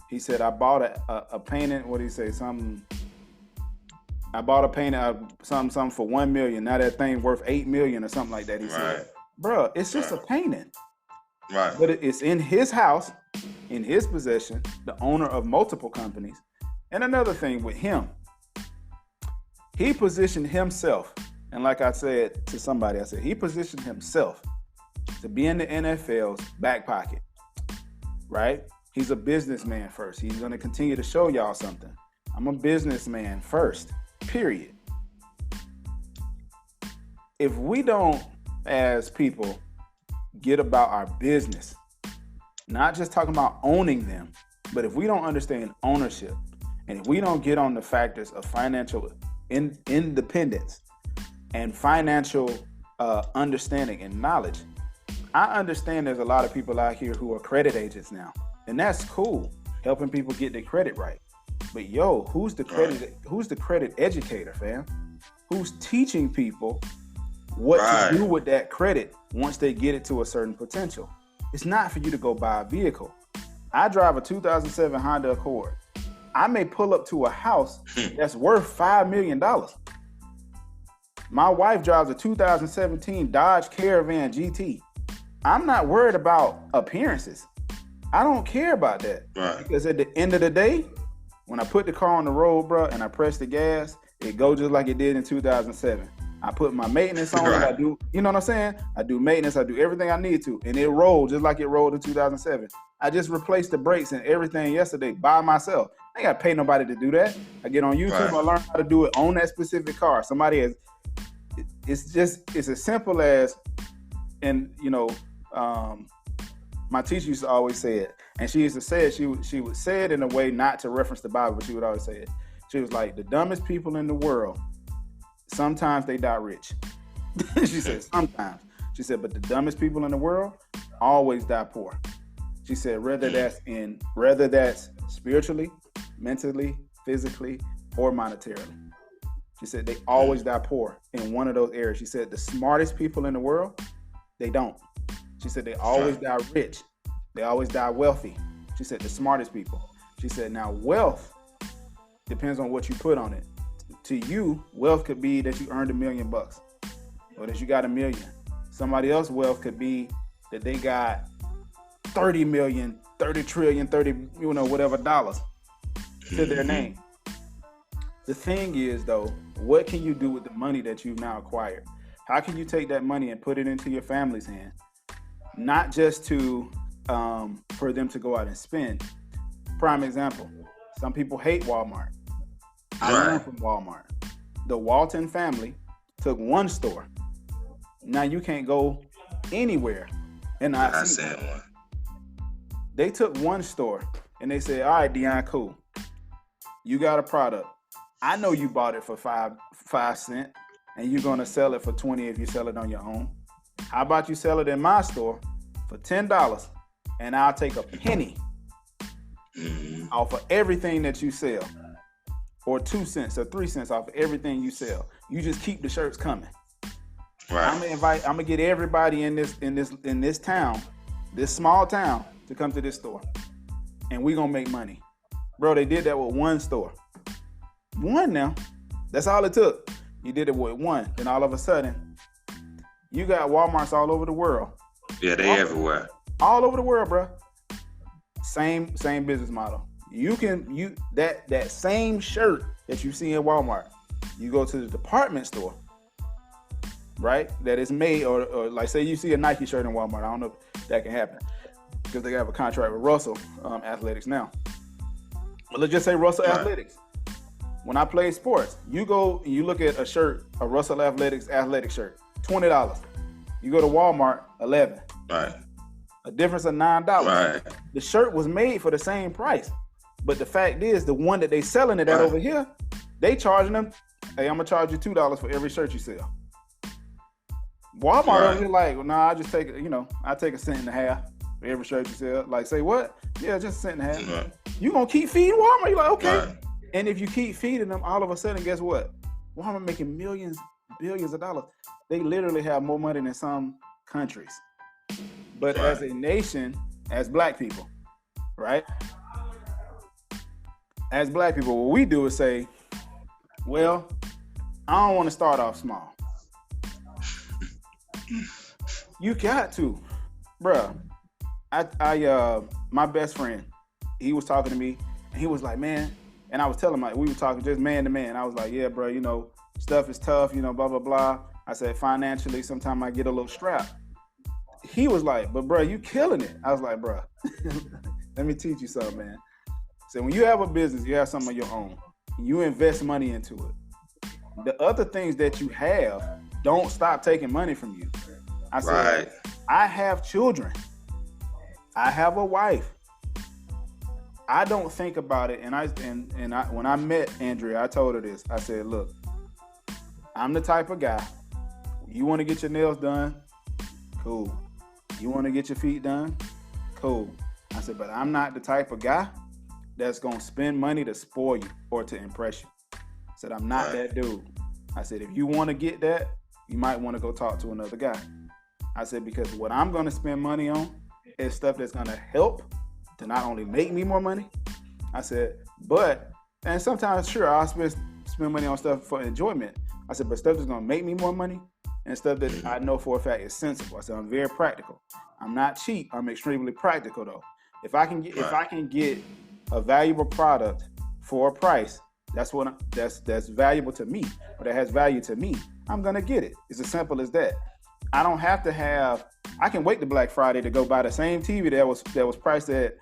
He said, I bought a painting, what did he say? I bought a painting of something for $1 million. Now that thing worth $8 million or something like that. He said, bro, it's just a painting. Right. But it's in his house, in his possession, the owner of multiple companies. And another thing with him, he positioned himself. And like I said to somebody, I said, he positioned himself to be in the NFL's back pocket, right? He's a businessman first. He's going to continue to show y'all something. I'm a businessman first, period. If we don't, as people, get about our business, not just talking about owning them, but if we don't understand ownership, and if we don't get on the factors of financial independence and financial understanding and knowledge, I understand there's a lot of people out here who are credit agents now, and that's cool, helping people get their credit right. But who's the credit educator, fam? Who's teaching people what to do with that credit once they get it to a certain potential? It's not for you to go buy a vehicle. I drive a 2007 Honda Accord. I may pull up to a house that's worth $5 million. My wife drives a 2017 Dodge Caravan GT. I'm not worried about appearances. I don't care about that. Right. Because at the end of the day, when I put the car on the road, bro, and I press the gas, it goes just like it did in 2007. I put my maintenance on it. I do, you know what I'm saying? I do maintenance. I do everything I need to. And it rolled just like it rolled in 2007. I just replaced the brakes and everything yesterday by myself. I ain't got to pay nobody to do that. I get on YouTube. I learn how to do it on that specific car. Somebody has, it's as simple as, and my teacher used to always say it. And she used to say it, she would say it in a way not to reference the Bible, but she would always say it. She was like, the dumbest people in the world, sometimes they die rich. She said, sometimes. She said, but the dumbest people in the world always die poor. She said, whether that's spiritually, mentally, physically, or monetarily. She said, they always die poor in one of those areas. She said, the smartest people in the world, they don't. She said, they always die rich. They always die wealthy. She said, the smartest people. She said, now wealth depends on what you put on it. To you, wealth could be that you earned $1 million or that you got $1 million. Somebody else's wealth could be that they got 30 million, 30 trillion, 30, whatever dollars to their name. The thing is, though, what can you do with the money that you've now acquired? How can you take that money and put it into your family's hand? Not just for them to go out and spend. Prime example, some people hate Walmart. I learned from Walmart. The Walton family took one store. Now you can't go anywhere and not see one. They took one store and they said, all right, Dion, cool. You got a product. I know you bought it for five cents and you're going to sell it for 20 if you sell it on your own. How about you sell it in my store for $10 and I'll take a penny off of everything that you sell, or 2 cents or 3 cents off of everything you sell. You just keep the shirts coming. Right. I'm gonna get everybody in this town, this small town, to come to this store, and we gonna make money, bro. They did that with one store. One now, that's all it took. You did it with one, then all of a sudden, you got Walmarts all over the world. Yeah, they everywhere. All over the world, bro. Same business model. That same shirt that you see in Walmart, you go to the department store, right? That is made, or like say you see a Nike shirt in Walmart. I don't know if that can happen because they have a contract with Russell Athletics now. But let's just say Russell Athletics. when I play sports, you go and you look at a shirt, a Russell Athletics athletic shirt, $20. You go to Walmart, $11. Right. A difference of $9. Right. The shirt was made for the same price. But the fact is, the one that they selling it at over here, they charging them, hey, I'm gonna charge you $2 for every shirt you sell. Walmart over here like, well, nah, I just take it, I take $1.50 for every shirt you sell. Like, say what? Yeah, just $1.50. Right. You gonna keep feeding Walmart? You're like, okay. Right. And if you keep feeding them, all of a sudden, guess what? Walmart making millions, billions of dollars. They literally have more money than some countries. But as a nation, as black people, right? As black people, what we do is say, well, I don't want to start off small. You got to, bruh. My best friend, he was talking to me, and he was like, man, and I was telling him, we were talking just man to man. I was like, yeah, bro, stuff is tough, blah, blah, blah. I said, financially, sometimes I get a little strapped. He was like, but bro, you killing it. I was like, bro, let me teach you something, man. So when you have a business, you have something of your own. You invest money into it. The other things that you have don't stop taking money from you. I said, I have children. I have a wife. I don't think about it. And I when I met Andrea, I told her this. I said, look, I'm the type of guy. You want to get your nails done? Cool. You want to get your feet done? Cool. I said, but I'm not the type of guy that's going to spend money to spoil you or to impress you. I said, I'm not that dude. I said, if you want to get that, you might want to go talk to another guy. I said, because what I'm going to spend money on is stuff that's going to help to not only make me more money. I said, and sometimes, sure, I'll spend money on stuff for enjoyment. I said, but stuff that's going to make me more money and stuff that I know for a fact is sensible. I said, I'm very practical. I'm not cheap. I'm extremely practical, though. If I can get a valuable product for a price, that's valuable to me, or that has value to me, I'm gonna get it. It's as simple as that. I don't have to have. I can wait to Black Friday to go buy the same TV that was priced at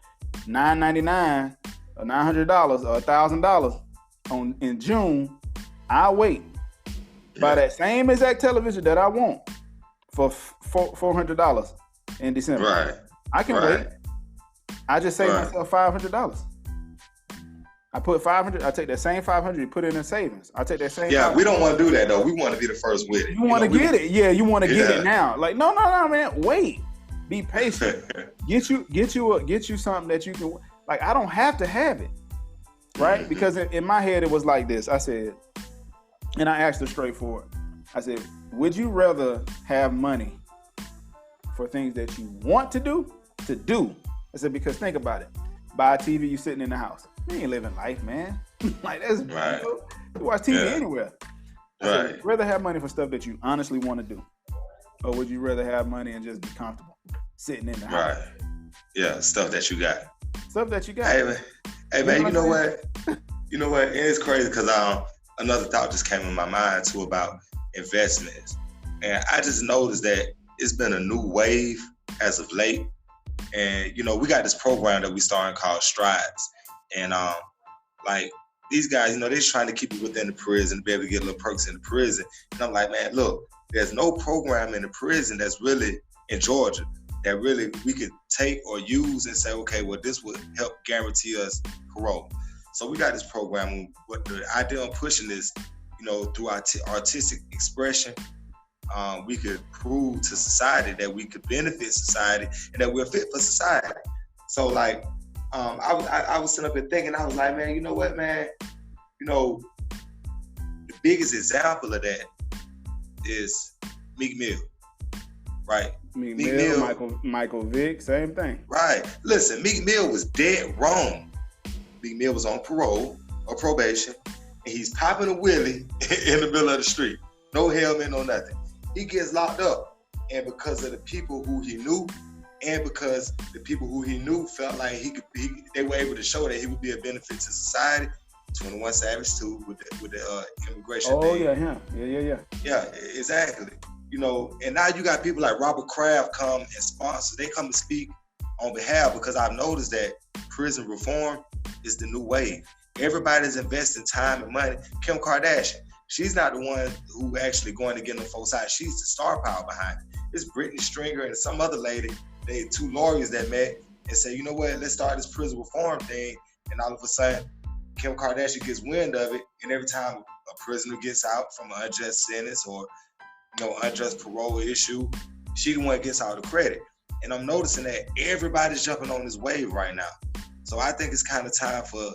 $999 or $900 or $1,000 in June. I'll wait. Buy that same exact television that I want for $400 in December. Right. I can wait. I just save myself $500. I put $500. I take that same $500, put it in savings. I take that same. Yeah, $500. We don't want to do that though. We want to be the first with it. You want to get it? Yeah, you want to get it now. Like no, man. Wait. Be patient. get you something that you can. Like I don't have to have it, right? Mm-hmm. Because in my head it was like this. I said, and I asked her straightforward. I said, would you rather have money for things that you want to do? I said, because think about it. Buy a TV, you sitting in the house. You ain't living life, man. Like that's you watch TV anywhere. I said, would you rather have money for stuff that you honestly want to do, or would you rather have money and just be comfortable sitting in the house? Right. Yeah, stuff that you got. Hey man, you know what? You know what? It's crazy because another thought just came in my mind too about investments, and I just noticed that it's been a new wave as of late. And we got this program that we starting called Strides, and like these guys, they're just trying to keep you within the prison, be able to get little perks in the prison. And I'm like, man, look, there's no program in the prison that's really in Georgia that really we could take or use and say, okay, well, this would help guarantee us parole. So we got this program. What the idea of pushing this, through artistic expression, we could prove to society that we could benefit society and that we're fit for society. So like, I was sitting up here thinking, I was like, man, you know what, man? The biggest example of that is Meek Mill, right? Meek Mill, Michael Vick, same thing. Right. Listen, Meek Mill was dead wrong. Meek Mill was on parole or probation, and he's popping a wheelie in the middle of the street. No helmet, no nothing. He gets locked up, and because of the people who he knew, and because the people who he knew felt like they were able to show that he would be a benefit to society. 21 Savage too with the immigration thing. Oh yeah, him. Yeah. Yeah, exactly. And now you got people like Robert Kraft come and sponsor. They come to speak on behalf because I've noticed that prison reform is the new wave. Everybody's investing time and money. Kim Kardashian, she's not the one who actually going to get them folks out. She's the star power behind it. It's Brittany Stringer and some other lady. They two lawyers that met and say, you know what, let's start this prison reform thing. And all of a sudden, Kim Kardashian gets wind of it, and every time a prisoner gets out from an unjust sentence or unjust parole issue, she the one gets all the credit. And I'm noticing that everybody's jumping on this wave right now. So I think it's kind of time for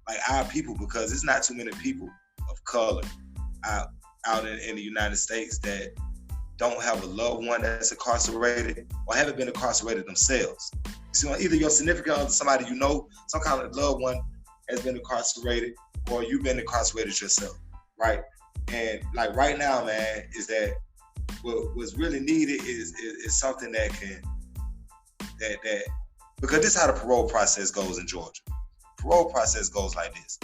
like our people, because it's not too many people of color out in the United States that don't have a loved one that's incarcerated or haven't been incarcerated themselves. You see, either your significant other, somebody you know, some kind of loved one has been incarcerated, or you've been incarcerated yourself, right? And like right now, man, is that what's really needed is something that can because this is how the parole process goes in Georgia. Parole process goes like this.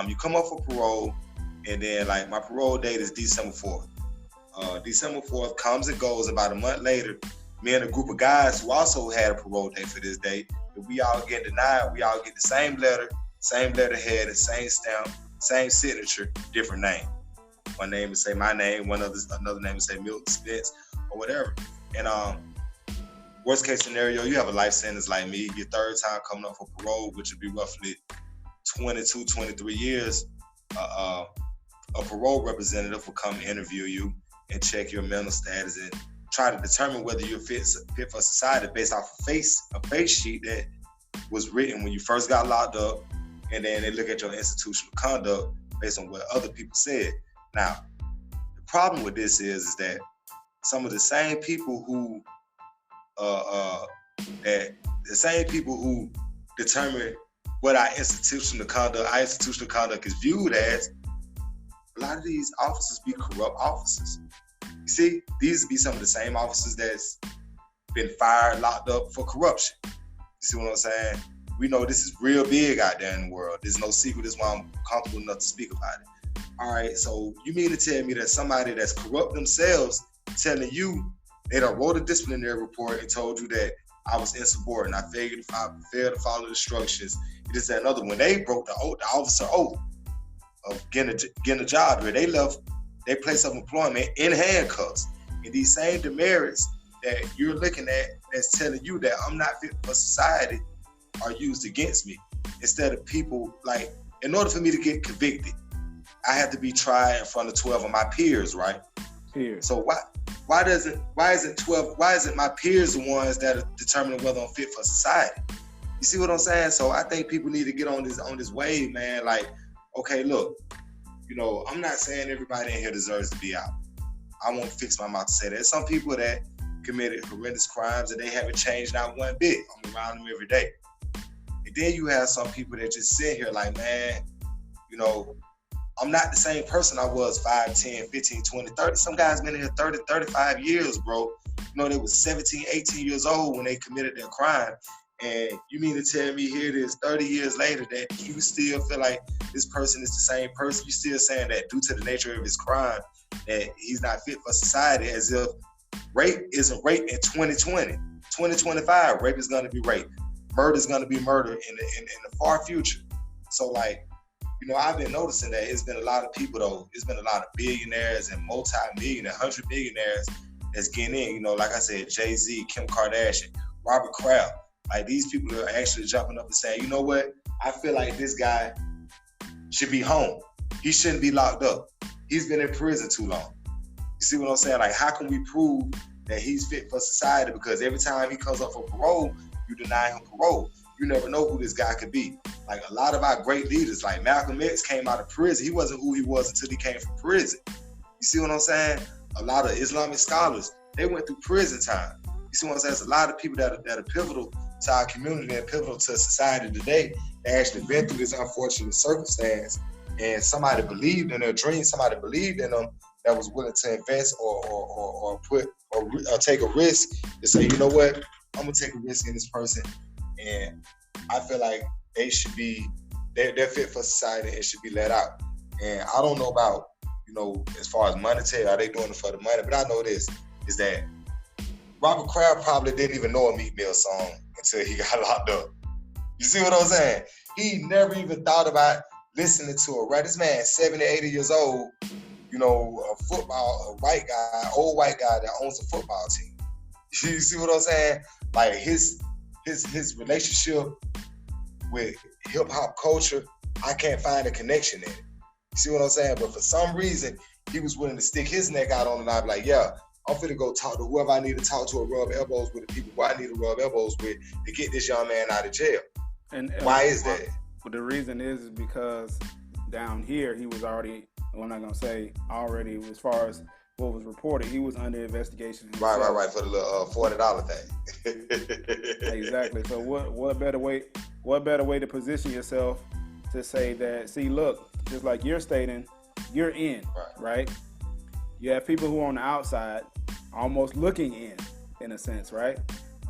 You come up for parole, and then like my parole date is December 4th. December 4th comes and goes. About a month later, me and a group of guys who also had a parole date for this date, if we all get denied, we all get the same letter, same letterhead, the same stamp, same signature, different name. One name would say my name, another name would say Milton Spence or whatever. And worst case scenario, you have a life sentence like me. Your third time coming up for parole, which would be roughly 22, 23 years. A parole representative will come interview you and check your mental status and try to determine whether you're fit for society based off a face sheet that was written when you first got locked up, and then they look at your institutional conduct based on what other people said. Now, the problem with this is that some of the same people who determine what our institutional conduct is viewed as, a lot of these officers be corrupt officers. You see, these be some of the same officers that's been fired, locked up for corruption. You see what I'm saying? We know this is real big out there in the world. There's no secret. This is why I'm comfortable enough to speak about it. All right, so you mean to tell me that somebody that's corrupt themselves telling you they done wrote a disciplinary report and told you that I was insubordinate, I failed to follow the instructions, it is that another, when they broke the officer oath of getting a job here, they left their place of employment in handcuffs. And these same demerits that you're looking at that's telling you that I'm not fit for society are used against me. Instead of people, like, in order for me to get convicted, I have to be tried in front of 12 of my peers, right? Peers. So why isn't my peers the ones that are determining whether I'm fit for society? You see what I'm saying? So I think people need to get on this wave, man. Like, okay, look, I'm not saying everybody in here deserves to be out. I won't fix my mouth to say that. There's some people that committed horrendous crimes and they haven't changed not one bit. I'm around them every day. And then you have some people that just sit here like, man, I'm not the same person I was 5, 10, 15, 20, 30. Some guys been in here 30, 35 years, bro. They was 17, 18 years old when they committed their crime. And you mean to tell me here it is 30 years later that you still feel like this person is the same person? You still saying that due to the nature of his crime that he's not fit for society, as if rape isn't rape in 2020. 2025, rape is going to be rape. Murder is going to be murder in the far future. So, like, I've been noticing that it's been a lot of people, though. It's been a lot of billionaires and multi-millionaire, 100 millionaires that's getting in. Like I said, Jay-Z, Kim Kardashian, Robert Kraft. Like, these people are actually jumping up and saying, you know what? I feel like this guy should be home. He shouldn't be locked up. He's been in prison too long. You see what I'm saying? Like, how can we prove that he's fit for society? Because every time he comes up for parole, you deny him parole. You never know who this guy could be. Like, a lot of our great leaders, like Malcolm X came out of prison. He wasn't who he was until he came from prison. You see what I'm saying? A lot of Islamic scholars, they went through prison time. You see what I'm saying? There's a lot of people that are pivotal to our community and pivotal to society today. They actually been through this unfortunate circumstance, and somebody believed in their dreams. Somebody believed in them that was willing to invest or take a risk to say, you know what, I'm gonna take a risk in this person, and I feel like they should be they're fit for society and should be let out. And I don't know about as far as monetary, are they doing it for the money? But I know this is that Robert Kraft probably didn't even know a Meek Mill song until he got locked up. You see what I'm saying? He never even thought about listening to a right. This man, 70, 80 years old, you know, a white guy, old white guy that owns a football team. You see what I'm saying? Like his relationship with hip hop culture, I can't find a connection in it. You see what I'm saying? But for some reason, he was willing to stick his neck out on the knife, like, yeah, I'm finna go talk to whoever I need to talk to or rub elbows with the people who I need to rub elbows with to get this young man out of jail. And why is that? Well, the reason is because down here, he was already, well, I'm not going to say already, as far as what was reported, he was under investigation himself. Right, for the little $40 thing. Exactly. So what better way to position yourself to say that, see, look, just like you're stating, you're in, right? You have people who are on the outside almost looking in a sense, right?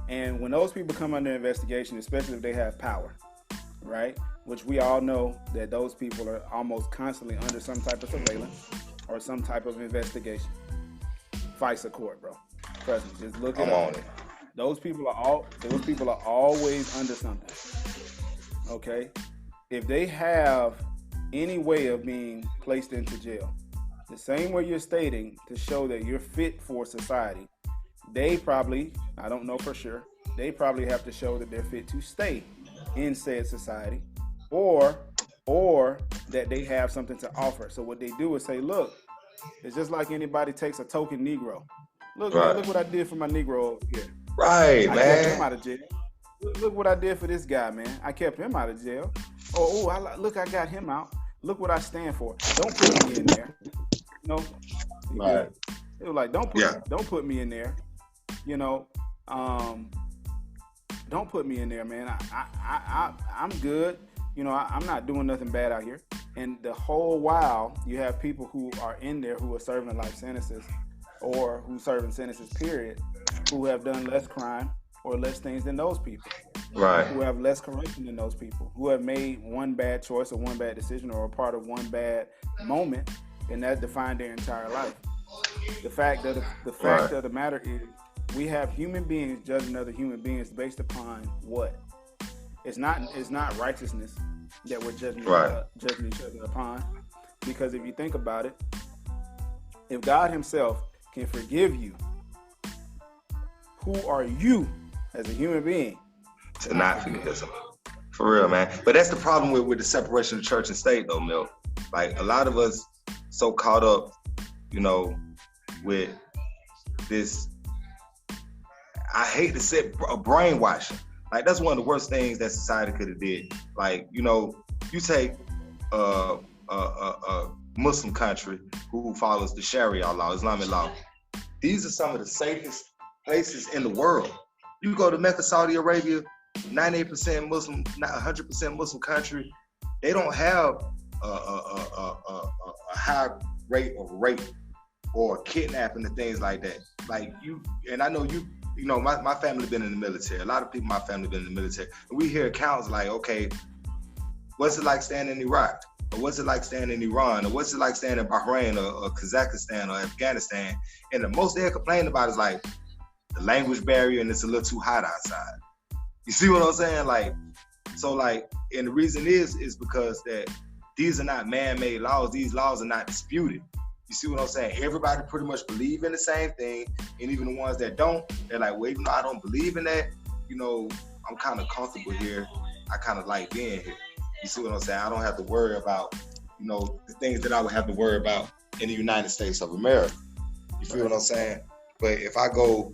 And when those people come under investigation, especially if they have power, right? Which we all know that those people are almost constantly under some type of surveillance or some type of investigation. FISA court, bro. Trust me, just look it up. Those people are always under something. Okay? If they have any way of being placed into jail, the same way you're stating to show that you're fit for society, they probably, I don't know for sure, they probably have to show that they're fit to stay in said society, or that they have something to offer. So what they do is say, look, it's just like anybody takes a token Negro. Look, man, look what I did for my Negro over here. Right, I kept him out of jail. Look what I did for this guy, man. I kept him out of jail. Look, I got him out. Look what I stand for. Don't put me in there. You know, right. It was like, don't put me in there. You know, don't put me in there, man. I'm good. You know, I'm not doing nothing bad out here. And the whole while, you have people who are in there who are serving life sentences or who serving sentences, period, who have done less crime or less things than those people. Right. Who have less corruption than those people, who have made one bad choice or one bad decision or a part of one bad moment, and that defined their entire life. The fact of the matter is, we have human beings judging other human beings based upon what? It's not righteousness that we're judging each other upon. Because if you think about it, if God himself can forgive you, who are you as a human being to not forgive someone? For real, man. But that's the problem with the separation of church and state, though, Milk. Like, a lot of us so caught up, you know, with this, I hate to say, brainwashing. Like, that's one of the worst things that society could have did. Like, you know, you take a Muslim country who follows the Sharia law, Islamic law. These are some of the safest places in the world. You go to Mecca, Saudi Arabia, 98% Muslim, not 100% Muslim country. They don't have a high rate of rape or kidnapping and things like that. Like you, and I know you know, my family been in the military. A lot of people in my family been in the military. And we hear accounts like, okay, what's it like staying in Iraq? Or what's it like staying in Iran? Or what's it like staying in Bahrain or Kazakhstan or Afghanistan? And the most they complain about is like the language barrier and it's a little too hot outside. You see what I'm saying? Like, so like, and the reason is because that these are not man-made laws. These laws are not disputed. You see what I'm saying? Everybody pretty much believe in the same thing. And even the ones that don't, they're like, well, even though I don't believe in that, you know, I'm kind of comfortable here. I kind of like being here. You see what I'm saying? I don't have to worry about, you know, the things that I would have to worry about in the United States of America. You feel what I'm saying? But if I go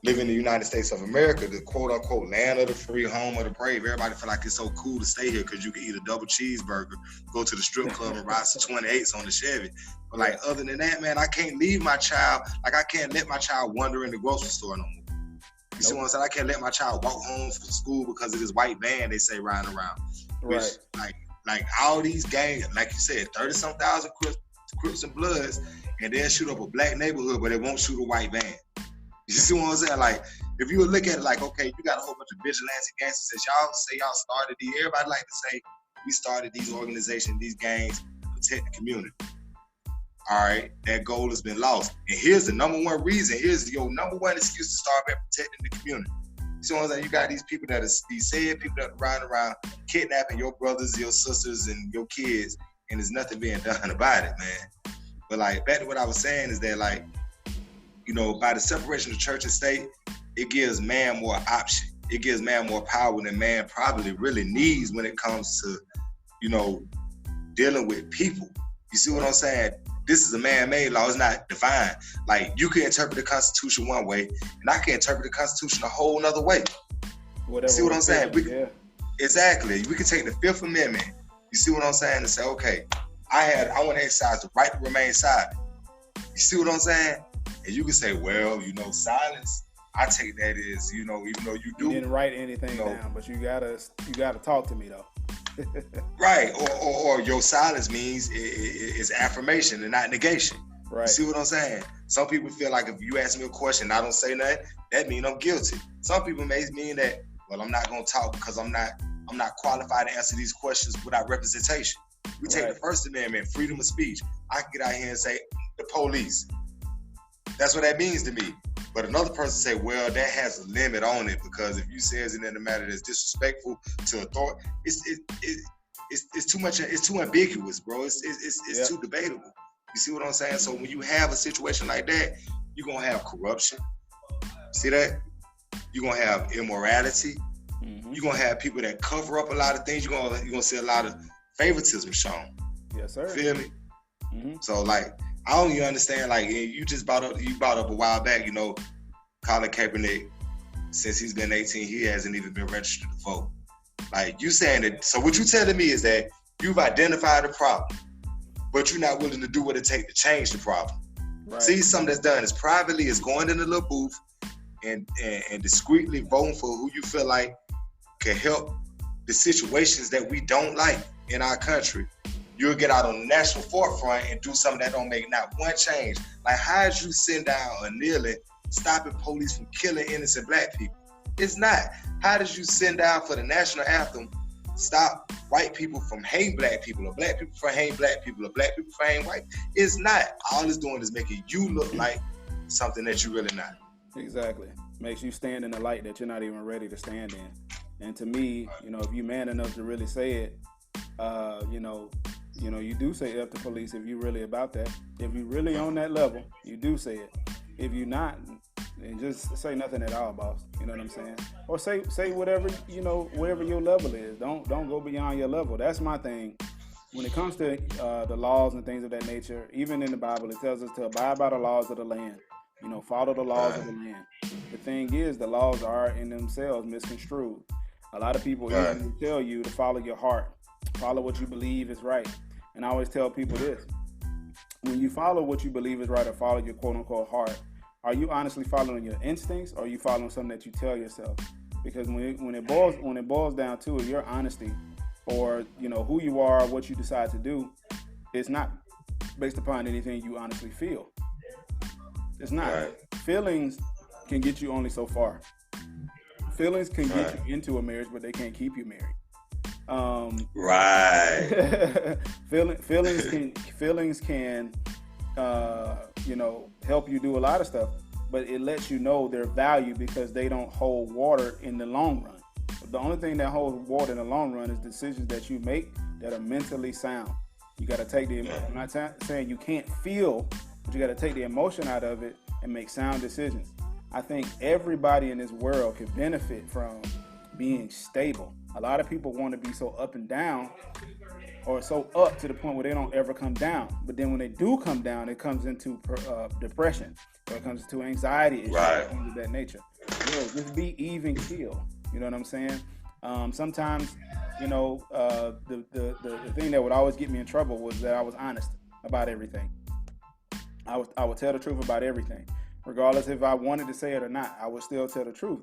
live in the United States of America, the quote-unquote land of the free, home of the brave, everybody feel like it's so cool to stay here because you can eat a double cheeseburger, go to the strip club and ride some 28s on the Chevy. But like, other than that, man, I can't leave my child. Like, I can't let my child wander in the grocery store no more. You see what I'm saying? I can't let my child walk home from school because of this white van they say riding around. Which, like all these gangs, like you said, 30-some thousand Crips and Bloods, and they'll shoot up a black neighborhood, but they won't shoot a white van. You see what I'm saying? Like, if you look at it like, okay, you got a whole bunch of vigilante gangsters. Since y'all say y'all started these, everybody like to say, we started these organizations, these gangs to protect the community. All right, that goal has been lost. And here's the number one reason. Here's your number one excuse to start by protecting the community. see what I'm saying? You got these people that are these sad people that are riding around kidnapping your brothers, your sisters, and your kids, and there's nothing being done about it, man. But like back to what I was saying is that like, you know, by the separation of church and state, it gives man more option. It gives man more power than man probably really needs when it comes to, you know, dealing with people. You see what I'm saying? This is a man-made law. It's not divine. Like, you can interpret the Constitution one way, and I can interpret the Constitution a whole nother way. Whatever. See what I'm saying? Yeah. Exactly. We can take the Fifth Amendment. You see what I'm saying? And say, okay, I want to exercise the right to remain silent. You see what I'm saying? And you can say, well, you know, silence, I take that as, you know, even though you do. You didn't write anything down, but you gotta talk to me though. Right, or your silence means is affirmation and not negation. Right. You see what I'm saying? Some people feel like if you ask me a question and I don't say nothing, that means I'm guilty. Some people may mean that, well, I'm not gonna talk because I'm not qualified to answer these questions without representation. We take the First Amendment, freedom of speech. I can get out here and say the police. That's what that means to me. But another person say, well, that has a limit on it because if you say it in a matter that's disrespectful to authority, it's too much. It's too ambiguous, bro. It's too debatable. You see what I'm saying? So when you have a situation like that, you're gonna have corruption. See that? You're gonna have immorality. Mm-hmm. You're gonna have people that cover up a lot of things. You're gonna see a lot of favoritism shown. Yes, sir. Feel me? Mm-hmm. So like, I don't even understand. Like you brought up a while back. You know, Colin Kaepernick, since he's been 18, he hasn't even been registered to vote. Like you saying that. So what you telling me is that you've identified the problem, but you're not willing to do what it takes to change the problem. Right. See, something that's done as privately as going in the little booth and discreetly voting for who you feel like can help the situations that we don't like in our country. You'll get out on the national forefront and do something that don't make not one change. Like, how'd you send down a kneeling, stopping police from killing innocent black people? It's not. How did you send down for the national anthem, stop white people from hating black people, or black people from hating black people, or black people from hating white? It's not. All it's doing is making you look like something that you're really not. Exactly. Makes you stand in the light that you're not even ready to stand in. And to me, you know, if you're man enough to really say it, you do say F the police if you're really about that. If you're really on that level, you do say it. If you're not, then just say nothing at all, boss. You know what I'm saying? Or say whatever, wherever your level is. Don't go beyond your level. That's my thing. When it comes to the laws and things of that nature, even in the Bible, it tells us to abide by the laws of the land. Follow the laws of the land. The thing is, the laws are in themselves misconstrued. A lot of people even tell you to follow your heart. Follow what you believe is right. And I always tell people this. When you follow what you believe is right or follow your quote-unquote heart, are you honestly following your instincts or are you following something that you tell yourself? Because when it boils down to it, your honesty or, who you are, what you decide to do, it's not based upon anything you honestly feel. It's not. Right. Feelings can get you only so far. Feelings can get you into a marriage, but they can't keep you married. Right. Feelings can help you do a lot of stuff, but it lets you know their value because they don't hold water in the long run. The only thing that holds water in the long run is decisions that you make that are mentally sound. You got to take I'm not saying you can't feel, but you got to take the emotion out of it and make sound decisions. I think everybody in this world can benefit from being stable. A lot of people want to be so up and down or so up to the point where they don't ever come down. But then when they do come down, it comes into depression or it comes into anxiety issues, things of that nature. Just be even keel. You know what I'm saying? Sometimes, the thing that would always get me in trouble was that I was honest about everything. I would tell the truth about everything. Regardless if I wanted to say it or not, I would still tell the truth.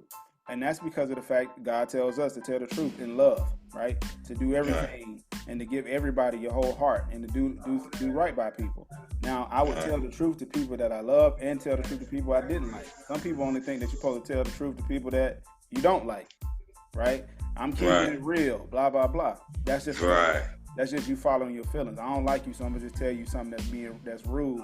And that's because of the fact God tells us to tell the truth in love, right? To do everything and to give everybody your whole heart and to do right by people. Now, I would tell the truth to people that I love and tell the truth to people I didn't like. Some people only think that you're supposed to tell the truth to people that you don't like, right? I'm keeping it real, blah, blah, blah. That's just That's just you following your feelings. I don't like you, so I'm gonna just tell you something that's rude.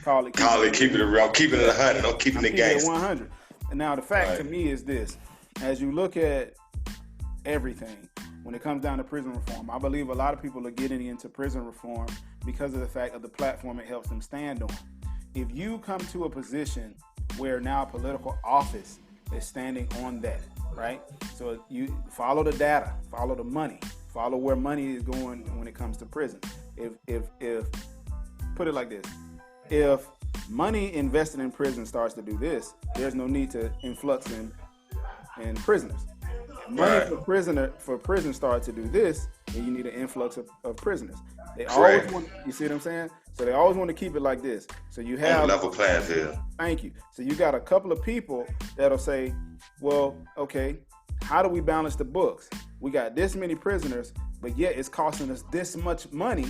Call it keeping it real. I'm keeping it 100. I'm keeping it gangster. 100. Now the fact to me is this: as you look at everything, when it comes down to prison reform, I believe a lot of people are getting into prison reform because of the fact of the platform it helps them stand on. If you come to a position where now political office is standing on that, right? So you follow the data, follow the money, follow where money is going when it comes to prison. If put it like this, if money invested in prison starts to do this, there's no need to influx in prisoners. Money for prison starts to do this, and you need an influx of prisoners. They always want, you see what I'm saying? So they always want to keep it like this. So you have level playing field. Thank you. So you got a couple of people that'll say, well, okay, how do we balance the books? We got this many prisoners, but yet it's costing us this much money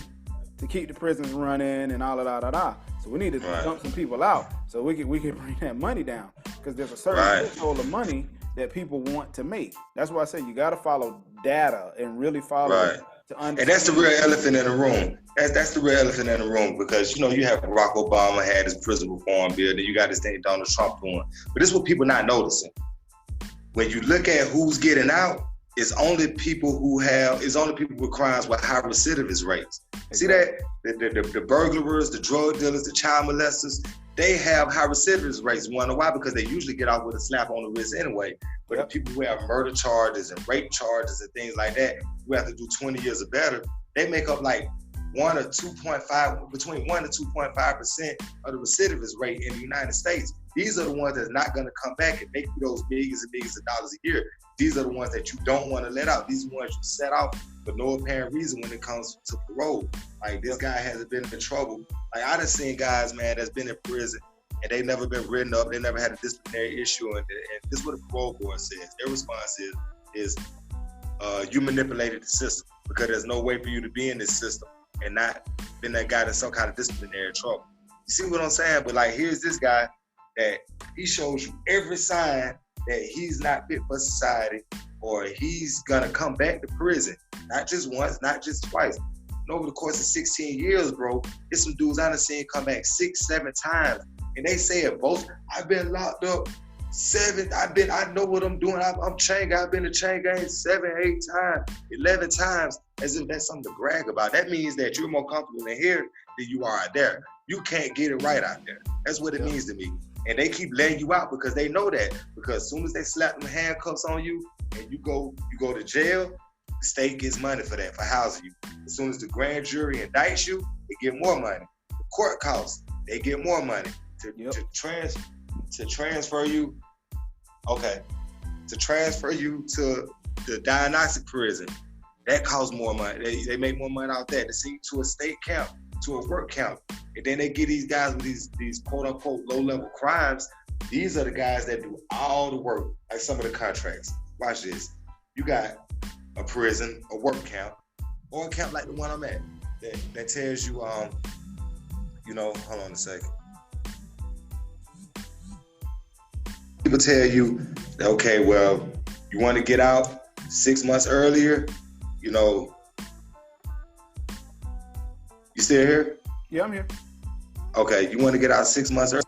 to keep the prisons running and all that. So we need to dump some people out so we can bring that money down, because there's a certain threshold of money that people want to make. That's why I say you got to follow data and really follow it to understand. And that's the real elephant in the room. That's the real elephant in the room, because, you know, you have Barack Obama had his prison reform bill, then you got this thing Donald Trump doing. But this is what people not noticing. When you look at who's getting out, it's only people with crimes with high recidivist rates. See that? The burglars, the drug dealers, the child molesters, they have high recidivist rates. You wonder why? Because they usually get out with a slap on the wrist anyway. But the people who have murder charges and rape charges and things like that, who have to do 20 years or better, they make up like between 1 to 2.5% of the recidivist rate in the United States. These are the ones that's not going to come back and make you those millions and millions of dollars a year. These are the ones that you don't want to let out. These are the ones you set out for no apparent reason when it comes to parole. Like, this guy hasn't been in trouble. Like, I done seen guys, man, that's been in prison and they never been written up. They never had a disciplinary issue. And this is what the parole board says. Their response is you manipulated the system, because there's no way for you to be in this system and not been that guy in some kind of disciplinary trouble. You see what I'm saying? But like, here's this guy that he shows you every sign that he's not fit for society, or he's gonna come back to prison. Not just once, not just twice. And over the course of 16 years, bro, there's some dudes I done seen come back 6, 7 times. And they say it both. I've been locked up 7. I know what I'm doing. I'm chain gang. I've been to chain gang 7, 8 times, 11 times, as if that's something to brag about. That means that you're more comfortable in here than you are out there. You can't get it right out there. That's what it means to me. And they keep letting you out because they know that. Because as soon as they slap them handcuffs on you and you go to jail, the state gets money for that, for housing you. As soon as the grand jury indicts you, they get more money. The court costs, they get more money. To transfer you, to transfer you to the diagnostic prison, that costs more money. They make more money out there. To send you to a state camp, to a work camp, and then they get these guys with these quote unquote low level crimes. These are the guys that do all the work, like some of the contracts. Watch this. You got a prison, a work camp, or a camp like the one I'm at that tells you, hold on a second. People tell you, okay, well, you want to get out 6 months earlier, you still here? Yeah, I'm here. Okay, you want to get out 6 months earlier?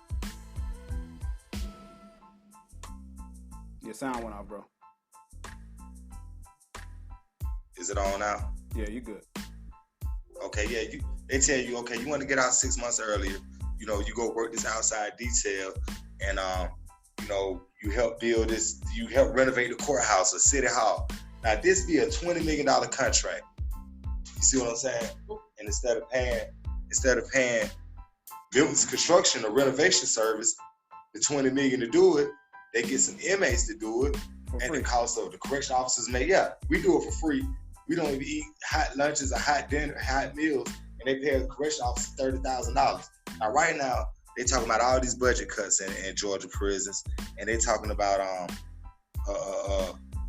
Your sound went out, bro. Is it on now? Yeah, you good. Okay, yeah, they tell you, okay, you want to get out 6 months earlier, you go work this outside detail, and you help build this, you help renovate the courthouse or city hall. Now this be a $20 million contract. You see what I'm saying? And instead of paying Milton's construction or renovation service the $20 million to do it, they get some inmates to do it, and the cost of the correction officers we do it for free. We don't even eat hot lunches or hot dinner, hot meals, and they pay the correction officers $30,000. Now right now, they talking about all these budget cuts in Georgia prisons, and they talking about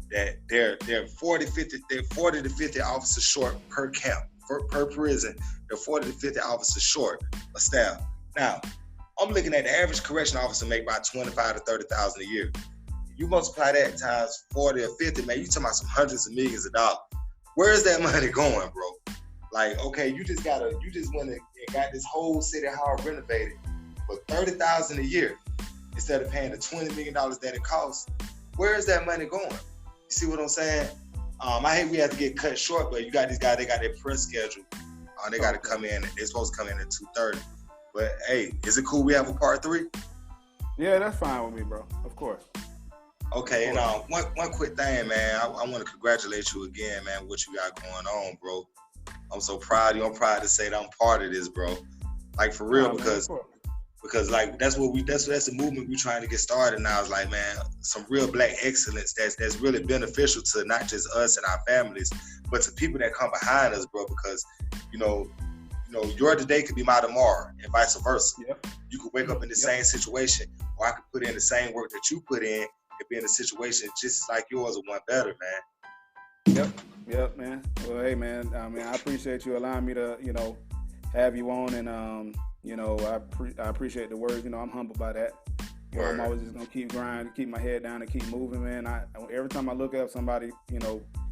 that they're 40 to 50 officers short per camp, per prison. They're 40 to 50 officers short of staff. Now, I'm looking at the average correction officer make about $25,000 to $30,000 a year. You multiply that times 40 or 50, man, you talking about some hundreds of millions of dollars. Where is that money going, bro? Like, okay, you just went and got this whole city hall renovated for $30,000 a year, instead of paying the $20 million that it costs, where is that money going? You see what I'm saying? I hate we have to get cut short, but you got these guys, they got their press schedule. They got to come in. They're supposed to come in at 2:30. But hey, is it cool we have a part 3? Yeah, that's fine with me, bro. Of course. Okay, and one quick thing, man. I want to congratulate you again, man, what you got going on, bro. I'm so proud of you. I'm proud to say that I'm part of this, bro. Like, for real, because like that's the movement we're trying to get started now. Is like, man, some real black excellence that's really beneficial to not just us and our families, but to people that come behind us, bro. Because you know, your today could be my tomorrow, and vice versa. Yep. You could wake up in the same situation, or I could put in the same work that you put in and be in a situation just like yours or one better, man. Yep, man. Well, hey, man. I appreciate you allowing me to, have you on, and I appreciate the words. I'm humbled by that. I'm always just gonna keep grinding, keep my head down, and keep moving, man. Every time I look up somebody,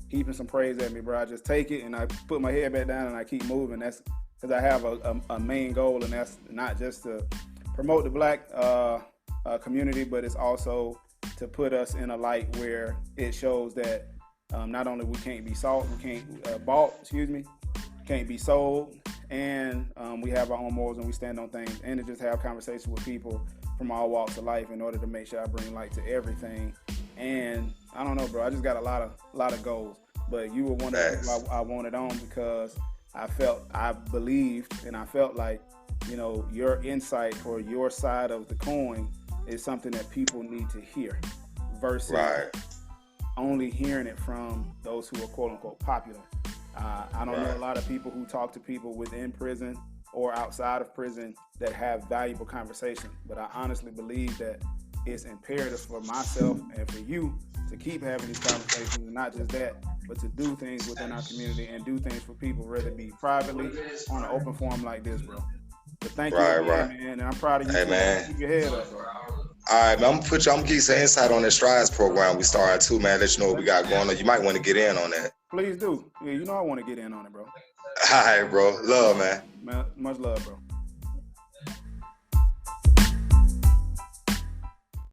heaping some praise at me, bro, I just take it and I put my head back down and I keep moving. That's because I have a main goal, and that's not just to promote the black community, but it's also to put us in a light where it shows that not only we can't be can't be sold, and we have our own morals and we stand on things, and to just have conversations with people from all walks of life in order to make sure I bring light to everything. And I don't know, bro, I just got a lot of goals, but you were one of the people I wanted on because I believed, and I felt like, your insight or your side of the coin is something that people need to hear versus only hearing it from those who are quote unquote popular. I don't know a lot of people who talk to people within prison or outside of prison that have valuable conversation, but I honestly believe that it's imperative for myself and for you to keep having these conversations, and not just that, but to do things within our community and do things for people, whether it be privately on an open forum like this, bro. But thank you again, man, and I'm proud of you. Hey, man. Keep your head up, bro. All right, man, I'm gonna give you some insight on that Strides program we started too, man. Let you know what we got going on. You might want to get in on that. Please do. Yeah, I want to get in on it, bro. All right, bro. Love, man. Much love, bro.